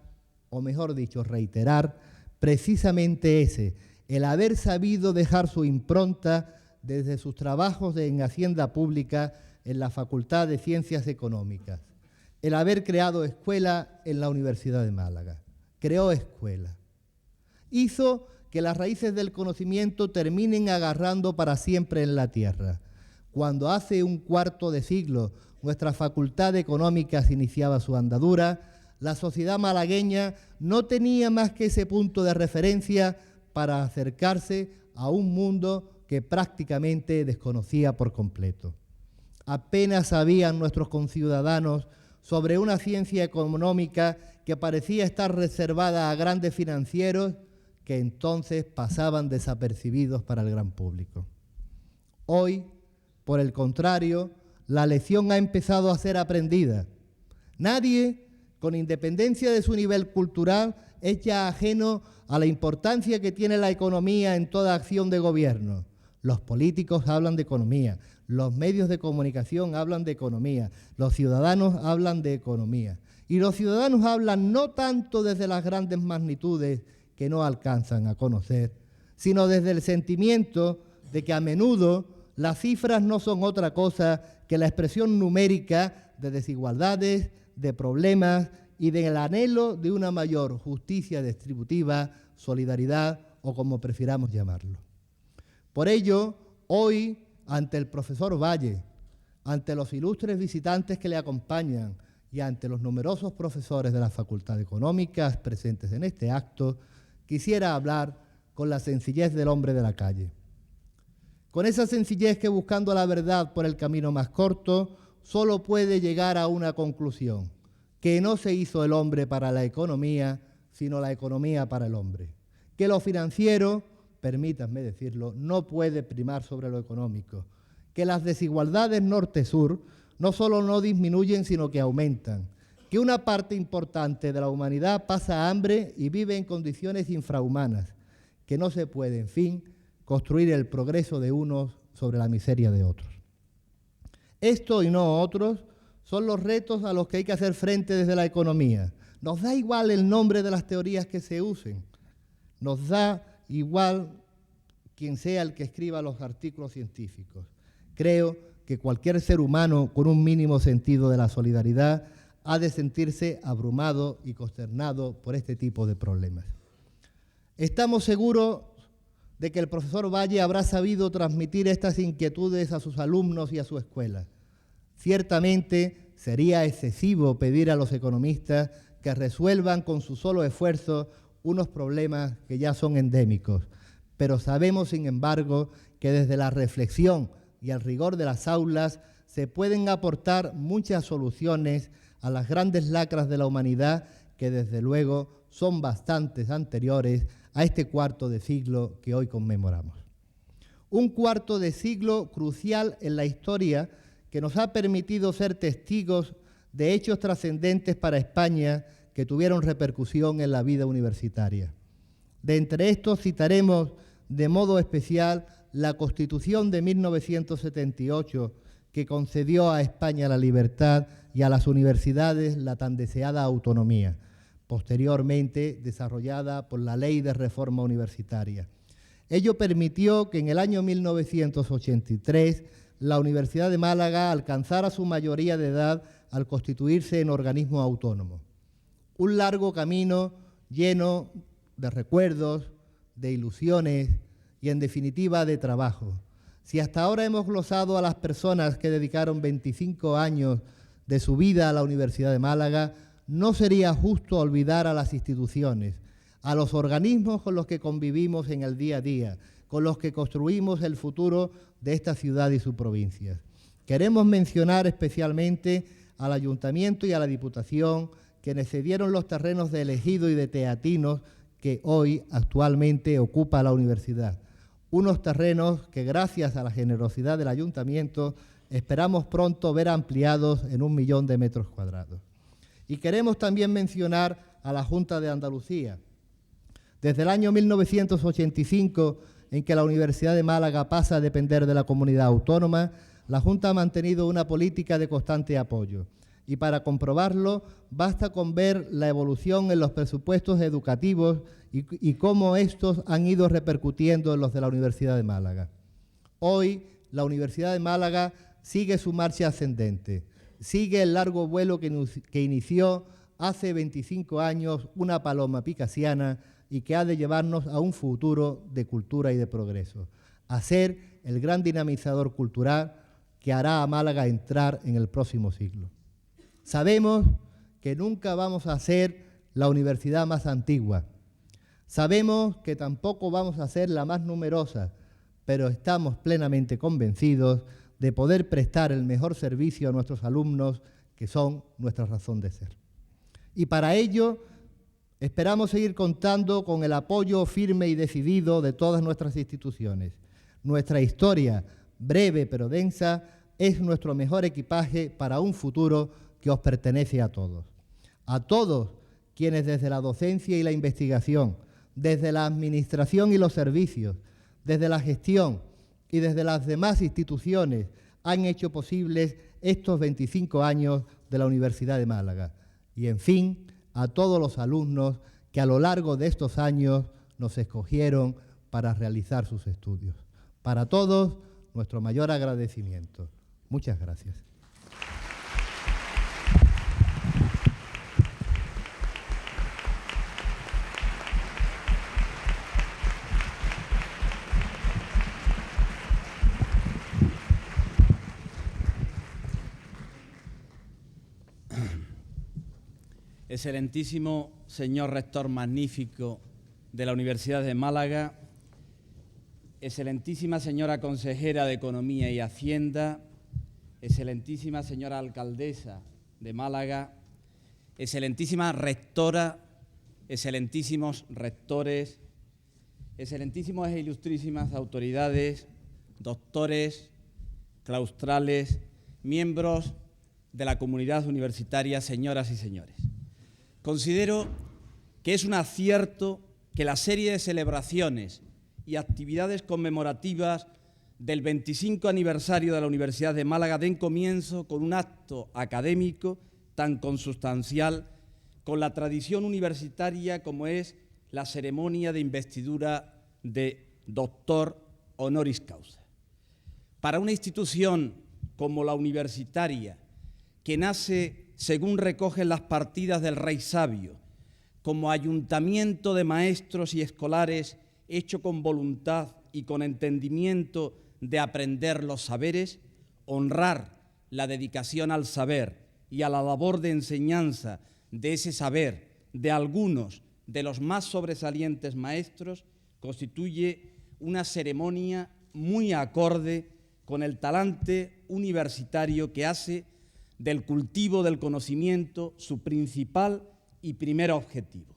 o mejor dicho, reiterar, precisamente ese, el haber sabido dejar su impronta desde sus trabajos en Hacienda Pública en la Facultad de Ciencias Económicas, el haber creado escuela en la Universidad de Málaga. Creó escuela. Hizo que las raíces del conocimiento terminen agarrando para siempre en la tierra. Cuando hace un cuarto de siglo nuestra Facultad de Económicas iniciaba su andadura, la sociedad malagueña no tenía más que ese punto de referencia para acercarse a un mundo que prácticamente desconocía por completo. Apenas sabían nuestros conciudadanos sobre una ciencia económica que parecía estar reservada a grandes financieros que entonces pasaban desapercibidos para el gran público. Hoy, por el contrario, la lección ha empezado a ser aprendida. Nadie, con independencia de su nivel cultural, es ya ajeno a la importancia que tiene la economía en toda acción de gobierno. Los políticos hablan de economía, los medios de comunicación hablan de economía, los ciudadanos hablan de economía. Y los ciudadanos hablan no tanto desde las grandes magnitudes que no alcanzan a conocer, sino desde el sentimiento de que a menudo las cifras no son otra cosa que la expresión numérica de desigualdades, de problemas y del anhelo de una mayor justicia distributiva, solidaridad o como prefiramos llamarlo. Por ello, hoy, ante el profesor Valle, ante los ilustres visitantes que le acompañan y ante los numerosos profesores de la Facultad de Económicas presentes en este acto, quisiera hablar con la sencillez del hombre de la calle. Con esa sencillez que buscando la verdad por el camino más corto, solo puede llegar a una conclusión, que no se hizo el hombre para la economía, sino la economía para el hombre. Que lo financiero, permítanme decirlo, no puede primar sobre lo económico. Que las desigualdades norte-sur no solo no disminuyen, sino que aumentan. Que una parte importante de la humanidad pasa hambre y vive en condiciones infrahumanas. Que no se puede, en fin, construir el progreso de unos sobre la miseria de otros. Esto y no otros son los retos a los que hay que hacer frente desde la economía. Nos da igual el nombre de las teorías que se usen, nos da igual quien sea el que escriba los artículos científicos. Creo que cualquier ser humano con un mínimo sentido de la solidaridad ha de sentirse abrumado y consternado por este tipo de problemas. Estamos seguros de que el profesor Valle habrá sabido transmitir estas inquietudes a sus alumnos y a su escuela. Ciertamente sería excesivo pedir a los economistas que resuelvan con su solo esfuerzo unos problemas que ya son endémicos, pero sabemos, sin embargo, que desde la reflexión y el rigor de las aulas se pueden aportar muchas soluciones a las grandes lacras de la humanidad que, desde luego, son bastantes anteriores a este cuarto de siglo que hoy conmemoramos. Un cuarto de siglo crucial en la historia que nos ha permitido ser testigos de hechos trascendentes para España que tuvieron repercusión en la vida universitaria. De entre estos citaremos de modo especial la Constitución de 1978, que concedió a España la libertad y a las universidades la tan deseada autonomía, posteriormente desarrollada por la Ley de Reforma Universitaria. Ello permitió que en el año 1983 la Universidad de Málaga alcanzara su mayoría de edad al constituirse en organismo autónomo. Un largo camino lleno de recuerdos, de ilusiones y, en definitiva, de trabajo. Si hasta ahora hemos glosado a las personas que dedicaron 25 años de su vida a la Universidad de Málaga, no sería justo olvidar a las instituciones, a los organismos con los que convivimos en el día a día, con los que construimos el futuro de esta ciudad y su provincia. Queremos mencionar especialmente al Ayuntamiento y a la Diputación, quienes cedieron los terrenos de Ejido y de Teatinos que hoy actualmente ocupa la universidad. Unos terrenos que, gracias a la generosidad del Ayuntamiento, esperamos pronto ver ampliados en 1 millón de metros cuadrados. Y queremos también mencionar a la Junta de Andalucía. Desde el año 1985, en que la Universidad de Málaga pasa a depender de la comunidad autónoma, la Junta ha mantenido una política de constante apoyo. Y para comprobarlo, basta con ver la evolución en los presupuestos educativos y cómo estos han ido repercutiendo en los de la Universidad de Málaga. Hoy, la Universidad de Málaga sigue su marcha ascendente, sigue el largo vuelo que inició hace 25 años una paloma picasiana y que ha de llevarnos a un futuro de cultura y de progreso, a ser el gran dinamizador cultural que hará a Málaga entrar en el próximo siglo. Sabemos que nunca vamos a ser la universidad más antigua. Sabemos que tampoco vamos a ser la más numerosa, pero estamos plenamente convencidos de poder prestar el mejor servicio a nuestros alumnos, que son nuestra razón de ser. Y para ello esperamos seguir contando con el apoyo firme y decidido de todas nuestras instituciones. Nuestra historia, breve pero densa, es nuestro mejor equipaje para un futuro que os pertenece a todos. A todos quienes desde la docencia y la investigación, desde la administración y los servicios, desde la gestión y desde las demás instituciones han hecho posibles estos 25 años de la Universidad de Málaga. Y, en fin, a todos los alumnos que a lo largo de estos años nos escogieron para realizar sus estudios. Para todos, nuestro mayor agradecimiento. Muchas gracias. Excelentísimo señor rector magnífico de la Universidad de Málaga, excelentísima señora consejera de Economía y Hacienda, excelentísima señora alcaldesa de Málaga, excelentísima rectora, excelentísimos rectores, excelentísimas e ilustrísimas autoridades, doctores, claustrales, miembros de la comunidad universitaria, señoras y señores. Considero que es un acierto que la serie de celebraciones y actividades conmemorativas del 25 aniversario de la Universidad de Málaga den comienzo con un acto académico tan consustancial con la tradición universitaria como es la ceremonia de investidura de doctor honoris causa. Para una institución como la universitaria, que nace según recogen las partidas del Rey Sabio, como ayuntamiento de maestros y escolares hecho con voluntad y con entendimiento de aprender los saberes, honrar la dedicación al saber y a la labor de enseñanza de ese saber de algunos de los más sobresalientes maestros, constituye una ceremonia muy acorde con el talante universitario que hace del cultivo del conocimiento su principal y primer objetivo.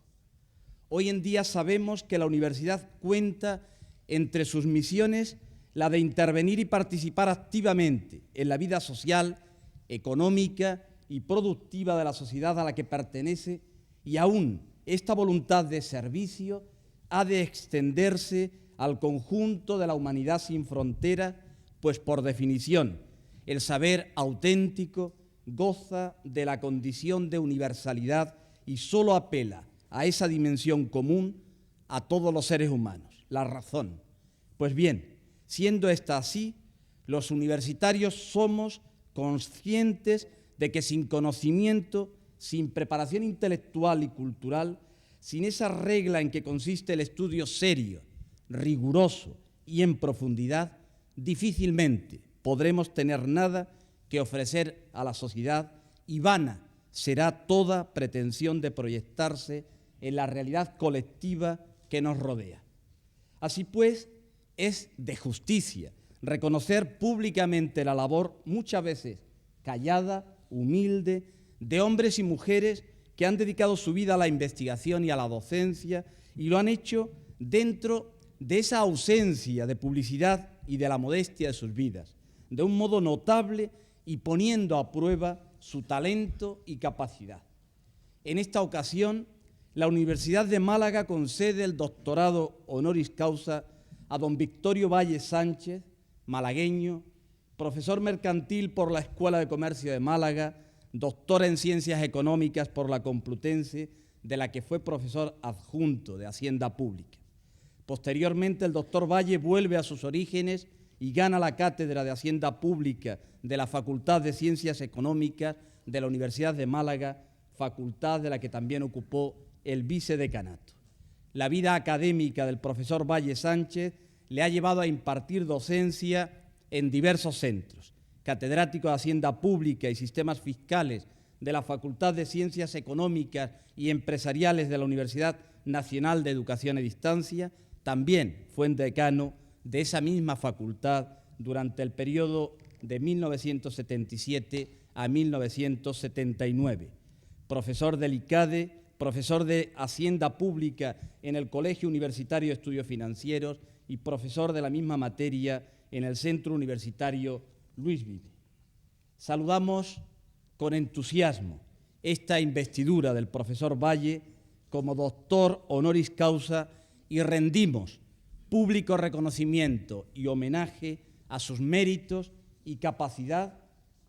Hoy en día sabemos que la universidad cuenta entre sus misiones la de intervenir y participar activamente en la vida social, económica y productiva de la sociedad a la que pertenece, y aún esta voluntad de servicio ha de extenderse al conjunto de la humanidad sin fronteras, pues por definición el saber auténtico goza de la condición de universalidad y solo apela a esa dimensión común a todos los seres humanos, la razón. Pues bien, siendo esta así, los universitarios somos conscientes de que sin conocimiento, sin preparación intelectual y cultural, sin esa regla en que consiste el estudio serio, riguroso y en profundidad, difícilmente podremos tener nada que ofrecer a la sociedad y vana será toda pretensión de proyectarse en la realidad colectiva que nos rodea. Así pues, es de justicia reconocer públicamente la labor, muchas veces callada, humilde, de hombres y mujeres que han dedicado su vida a la investigación y a la docencia y lo han hecho dentro de esa ausencia de publicidad y de la modestia de sus vidas, de un modo notable y poniendo a prueba su talento y capacidad. En esta ocasión, la Universidad de Málaga concede el doctorado honoris causa a don Victorio Valle Sánchez, malagueño, profesor mercantil por la Escuela de Comercio de Málaga, doctor en Ciencias Económicas por la Complutense, de la que fue profesor adjunto de Hacienda Pública. Posteriormente, el doctor Valle vuelve a sus orígenes y gana la cátedra de Hacienda Pública de la Facultad de Ciencias Económicas de la Universidad de Málaga, facultad de la que también ocupó el vicedecanato. La vida académica del profesor Valle Sánchez le ha llevado a impartir docencia en diversos centros. Catedrático de Hacienda Pública y Sistemas Fiscales de la Facultad de Ciencias Económicas y Empresariales de la Universidad Nacional de Educación a Distancia, también fue decano de esa misma facultad durante el periodo de 1977 a 1979. Profesor del ICADE, profesor de Hacienda Pública en el Colegio Universitario de Estudios Financieros y profesor de la misma materia en el Centro Universitario Luis Vive. Saludamos con entusiasmo esta investidura del profesor Valle como doctor honoris causa y rendimos público reconocimiento y homenaje a sus méritos y capacidad,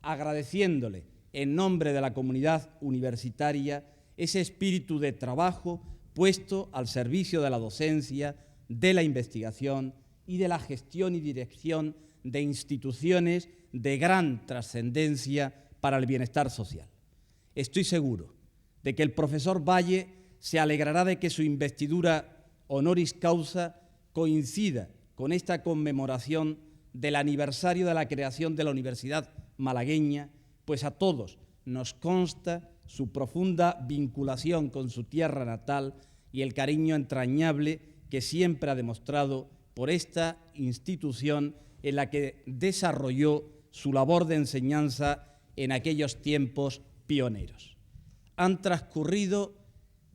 agradeciéndole en nombre de la comunidad universitaria ese espíritu de trabajo puesto al servicio de la docencia, de la investigación y de la gestión y dirección de instituciones de gran trascendencia para el bienestar social. Estoy seguro de que el profesor Valle se alegrará de que su investidura honoris causa coincida con esta conmemoración del aniversario de la creación de la Universidad Malagueña, pues a todos nos consta su profunda vinculación con su tierra natal y el cariño entrañable que siempre ha demostrado por esta institución en la que desarrolló su labor de enseñanza en aquellos tiempos pioneros. Han transcurrido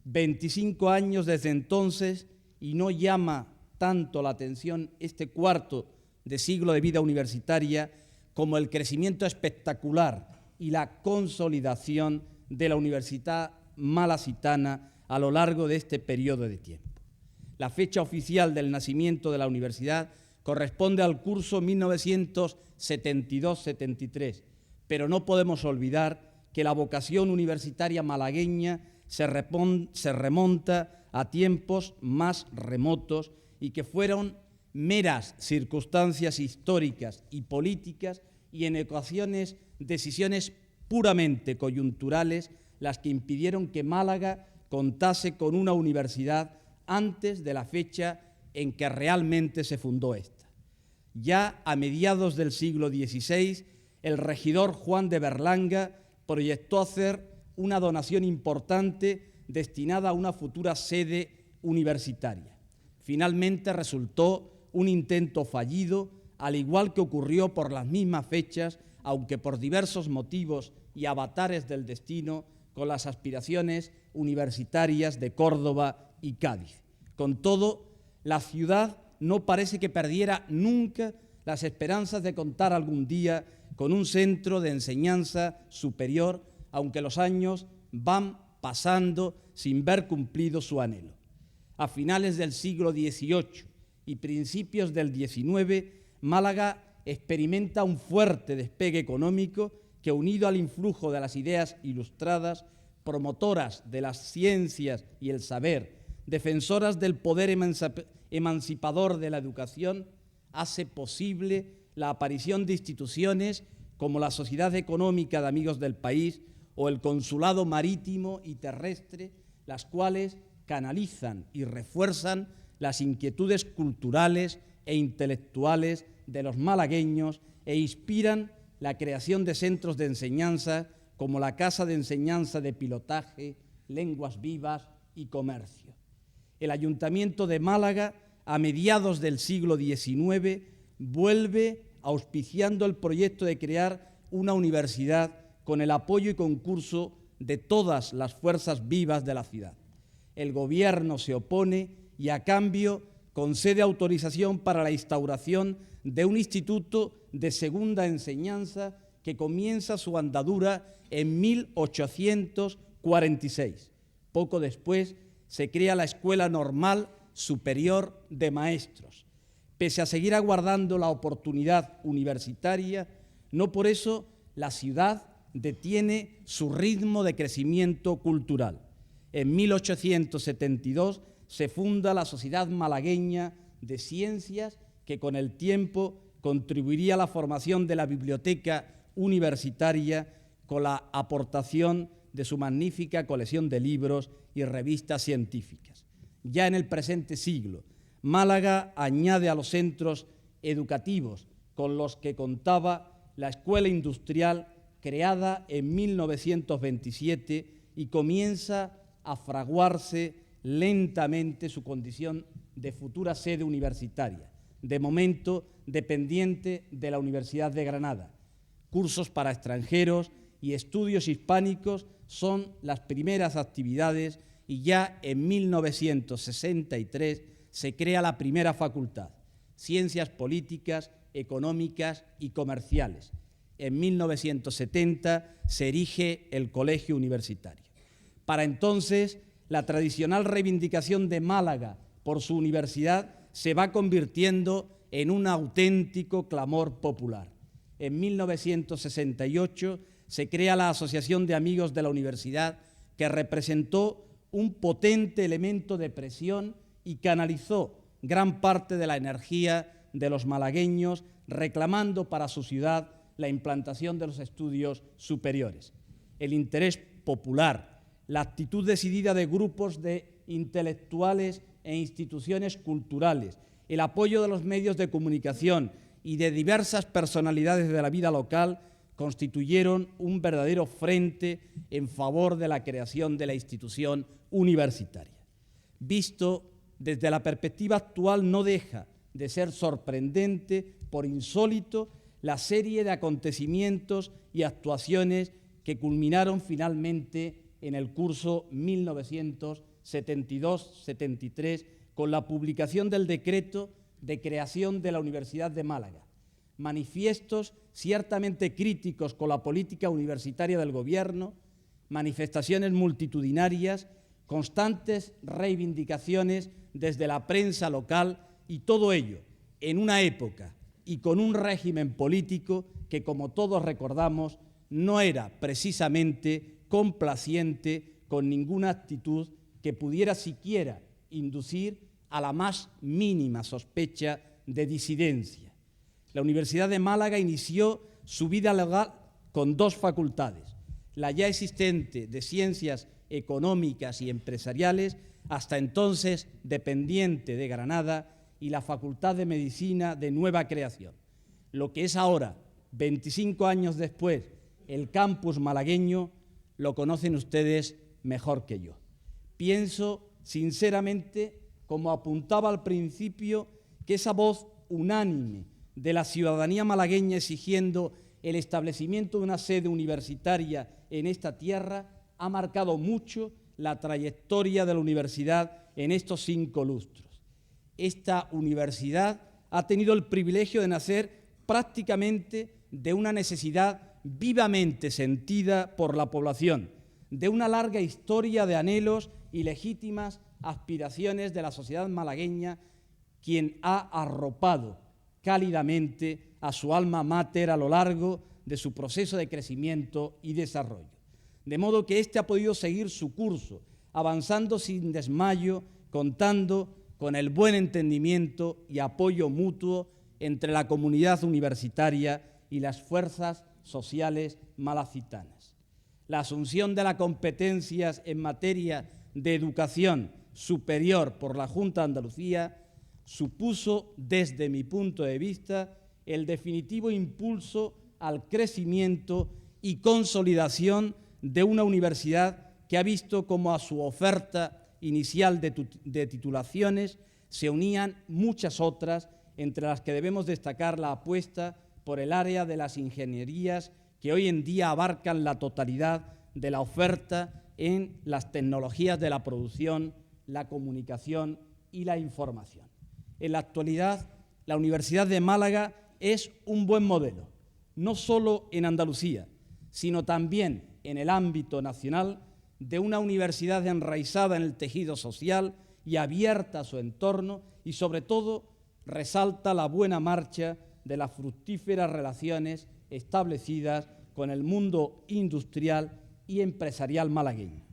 25 años desde entonces y no llama tanto la atención este cuarto de siglo de vida universitaria como el crecimiento espectacular y la consolidación de la Universidad Malacitana a lo largo de este periodo de tiempo. La fecha oficial del nacimiento de la universidad corresponde al curso 1972-73, pero no podemos olvidar que la vocación universitaria malagueña se remonta a tiempos más remotos y que fueron meras circunstancias históricas y políticas y en ocasiones decisiones puramente coyunturales las que impidieron que Málaga contase con una universidad antes de la fecha en que realmente se fundó esta. Ya a mediados del siglo XVI, el regidor Juan de Berlanga proyectó hacer una donación importante destinada a una futura sede universitaria. Finalmente resultó un intento fallido, al igual que ocurrió por las mismas fechas, aunque por diversos motivos y avatares del destino, con las aspiraciones universitarias de Córdoba y Cádiz. Con todo, la ciudad no parece que perdiera nunca las esperanzas de contar algún día con un centro de enseñanza superior, aunque los años van pasando sin ver cumplido su anhelo. A finales del siglo XVIII y principios del XIX, Málaga experimenta un fuerte despegue económico que, unido al influjo de las ideas ilustradas, promotoras de las ciencias y el saber, defensoras del poder emancipador de la educación, hace posible la aparición de instituciones como la Sociedad Económica de Amigos del País o el Consulado Marítimo y Terrestre, las cuales canalizan y refuerzan las inquietudes culturales e intelectuales de los malagueños e inspiran la creación de centros de enseñanza como la Casa de Enseñanza de Pilotaje, Lenguas Vivas y Comercio. El Ayuntamiento de Málaga, a mediados del siglo XIX, vuelve auspiciando el proyecto de crear una universidad con el apoyo y concurso de todas las fuerzas vivas de la ciudad. El Gobierno se opone y, a cambio, concede autorización para la instauración de un instituto de segunda enseñanza que comienza su andadura en 1846. Poco después se crea la Escuela Normal Superior de Maestros. Pese a seguir aguardando la oportunidad universitaria, no por eso la ciudad detiene su ritmo de crecimiento cultural. En 1872 se funda la Sociedad Malagueña de Ciencias, que con el tiempo contribuiría a la formación de la biblioteca universitaria con la aportación de su magnífica colección de libros y revistas científicas. Ya en el presente siglo, Málaga añade a los centros educativos con los que contaba la Escuela Industrial, creada en 1927, y comienza a fraguarse lentamente su condición de futura sede universitaria, de momento dependiente de la Universidad de Granada. Cursos para extranjeros y estudios hispánicos son las primeras actividades y ya en 1963 se crea la primera facultad, Ciencias Políticas, Económicas y Comerciales. En 1970 se erige el Colegio Universitario. Para entonces, la tradicional reivindicación de Málaga por su universidad se va convirtiendo en un auténtico clamor popular. En 1968 se crea la Asociación de Amigos de la Universidad, que representó un potente elemento de presión y canalizó gran parte de la energía de los malagueños, reclamando para su ciudad la implantación de los estudios superiores. El interés popular, la actitud decidida de grupos de intelectuales e instituciones culturales, el apoyo de los medios de comunicación y de diversas personalidades de la vida local constituyeron un verdadero frente en favor de la creación de la institución universitaria. Visto desde la perspectiva actual, no deja de ser sorprendente, por insólito, la serie de acontecimientos y actuaciones que culminaron finalmente en el curso 1972-73 con la publicación del decreto de creación de la Universidad de Málaga. Manifiestos ciertamente críticos con la política universitaria del Gobierno, manifestaciones multitudinarias, constantes reivindicaciones desde la prensa local, y todo ello en una época y con un régimen político que, como todos recordamos, no era precisamente complaciente con ninguna actitud que pudiera siquiera inducir a la más mínima sospecha de disidencia. La Universidad de Málaga inició su vida legal con dos facultades: la ya existente de Ciencias Económicas y Empresariales, hasta entonces dependiente de Granada, y la Facultad de Medicina de nueva creación. Lo que es ahora, 25 años después, el campus malagueño, lo conocen ustedes mejor que yo. Pienso, sinceramente, como apuntaba al principio, que esa voz unánime de la ciudadanía malagueña exigiendo el establecimiento de una sede universitaria en esta tierra ha marcado mucho la trayectoria de la universidad en estos 5 lustros. Esta universidad ha tenido el privilegio de nacer prácticamente de una necesidad vivamente sentida por la población, de una larga historia de anhelos y legítimas aspiraciones de la sociedad malagueña, quien ha arropado cálidamente a su alma mater a lo largo de su proceso de crecimiento y desarrollo. De modo que éste ha podido seguir su curso, avanzando sin desmayo, contando con el buen entendimiento y apoyo mutuo entre la comunidad universitaria y las fuerzas sociales malacitanas. La asunción de las competencias en materia de educación superior por la Junta de Andalucía supuso, desde mi punto de vista, el definitivo impulso al crecimiento y consolidación de una universidad que ha visto cómo a su oferta inicial de titulaciones se unían muchas otras, entre las que debemos destacar la apuesta por el área de las ingenierías, que hoy en día abarcan la totalidad de la oferta en las tecnologías de la producción, la comunicación y la información. En la actualidad, la Universidad de Málaga es un buen modelo, no solo en Andalucía, sino también en el ámbito nacional, de una universidad enraizada en el tejido social y abierta a su entorno, y sobre todo resalta la buena marcha de las fructíferas relaciones establecidas con el mundo industrial y empresarial malagueño.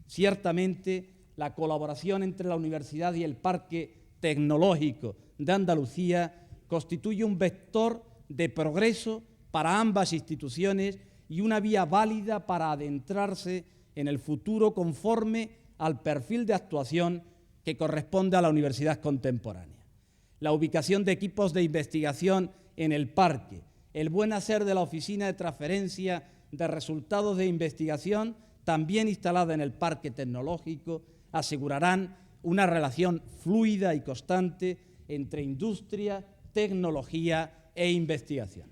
Ciertamente, la colaboración entre la universidad y el Parque Tecnológico de Andalucía constituye un vector de progreso para ambas instituciones y una vía válida para adentrarse en el futuro conforme al perfil de actuación que corresponde a la universidad contemporánea. La ubicación de equipos de investigación en el parque, el buen hacer de la Oficina de Transferencia de Resultados de Investigación, también instalada en el Parque Tecnológico, asegurarán una relación fluida y constante entre industria, tecnología e investigación.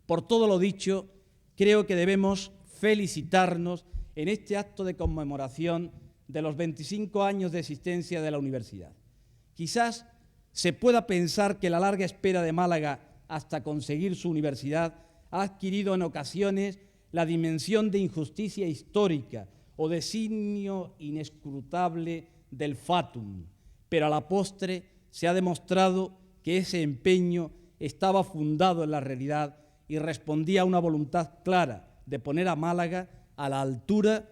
Por todo lo dicho, creo que debemos felicitarnos en este acto de conmemoración de los 25 años de existencia de la universidad. Quizás se pueda pensar que la larga espera de Málaga hasta conseguir su universidad ha adquirido en ocasiones la dimensión de injusticia histórica o designio inescrutable del fatum, pero a la postre se ha demostrado que ese empeño estaba fundado en la realidad y respondía a una voluntad clara de poner a Málaga a la altura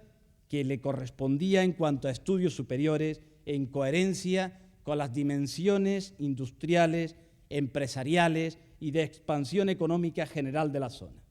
que le correspondía en cuanto a estudios superiores, en coherencia con las dimensiones industriales, empresariales y de expansión económica general de la zona.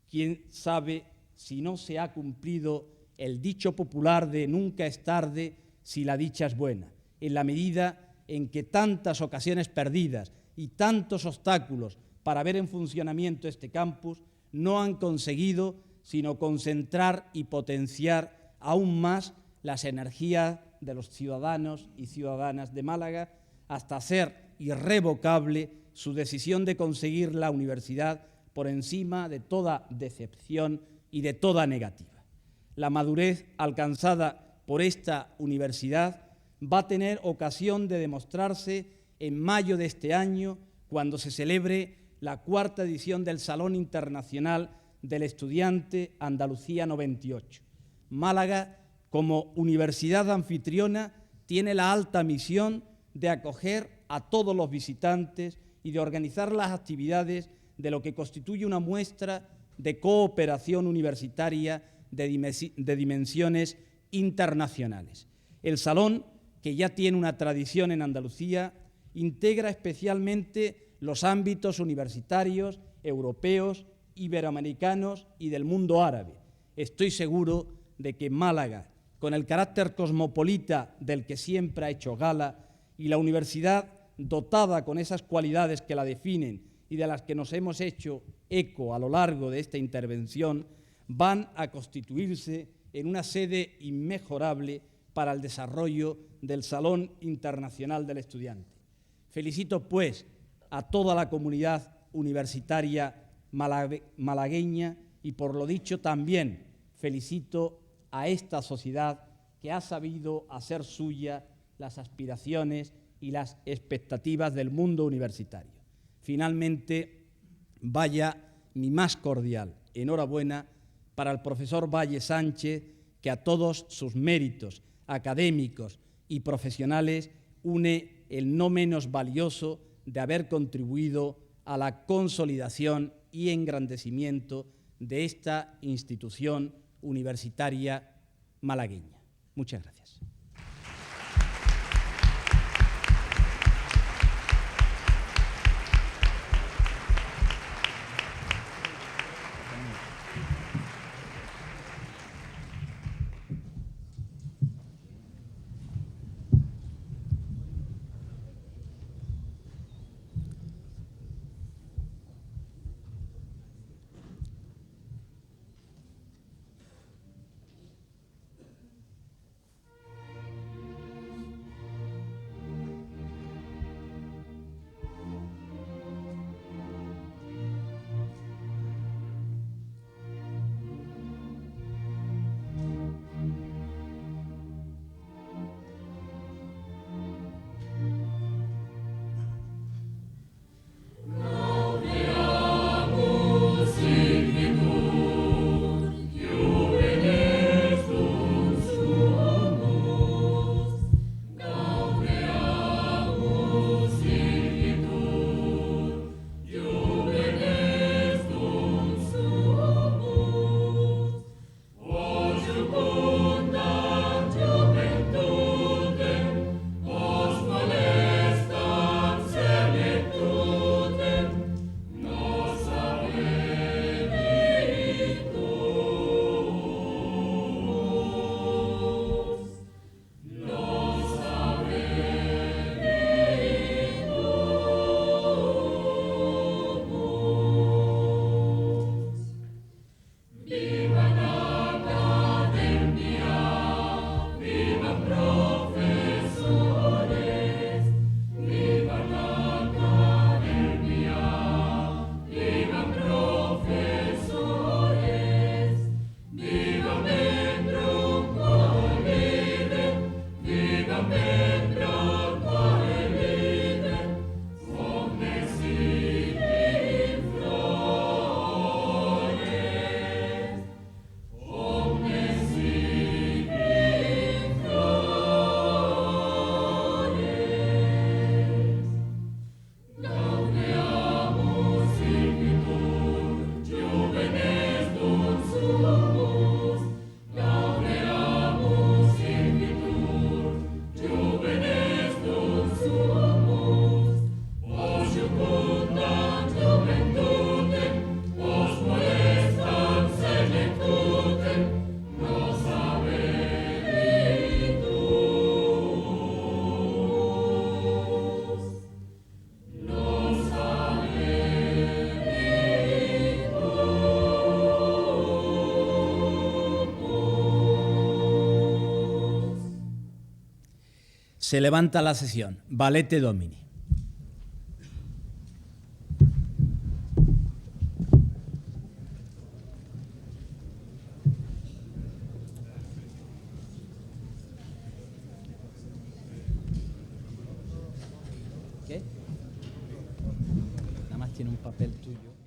¿Quién sabe si no se ha cumplido el dicho popular de nunca es tarde si la dicha es buena, en la medida en que tantas ocasiones perdidas y tantos obstáculos para ver en funcionamiento este campus no han conseguido sino concentrar y potenciar aún más las energías de los ciudadanos y ciudadanas de Málaga hasta hacer irrevocable su decisión de conseguir la universidad por encima de toda decepción y de toda negativa. La madurez alcanzada por esta universidad va a tener ocasión de demostrarse en mayo de este año, cuando se celebre la 4ª edición del Salón Internacional del Estudiante Andalucía 98. Málaga, como universidad anfitriona, tiene la alta misión de acoger a todos los visitantes y de organizar las actividades de lo que constituye una muestra de cooperación universitaria de dimensiones internacionales. El Salón, que ya tiene una tradición en Andalucía, integra especialmente los ámbitos universitarios, europeos, iberoamericanos y del mundo árabe. Estoy seguro de que Málaga, con el carácter cosmopolita del que siempre ha hecho gala, y la universidad dotada con esas cualidades que la definen y de las que nos hemos hecho eco a lo largo de esta intervención, van a constituirse en una sede inmejorable para el desarrollo del Salón Internacional del Estudiante. Felicito, pues, a toda la comunidad universitaria malagueña y, por lo dicho, también felicito a esta sociedad que ha sabido hacer suya las aspiraciones y las expectativas del mundo universitario. Finalmente, vaya mi más cordial enhorabuena para el profesor Valle Sánchez, que a todos sus méritos académicos y profesionales une el no menos valioso de haber contribuido a la consolidación y engrandecimiento de esta institución universitaria malagueña. Muchas gracias. Se levanta la sesión. Valete Domini. ¿Qué? Nada más tiene un papel tuyo.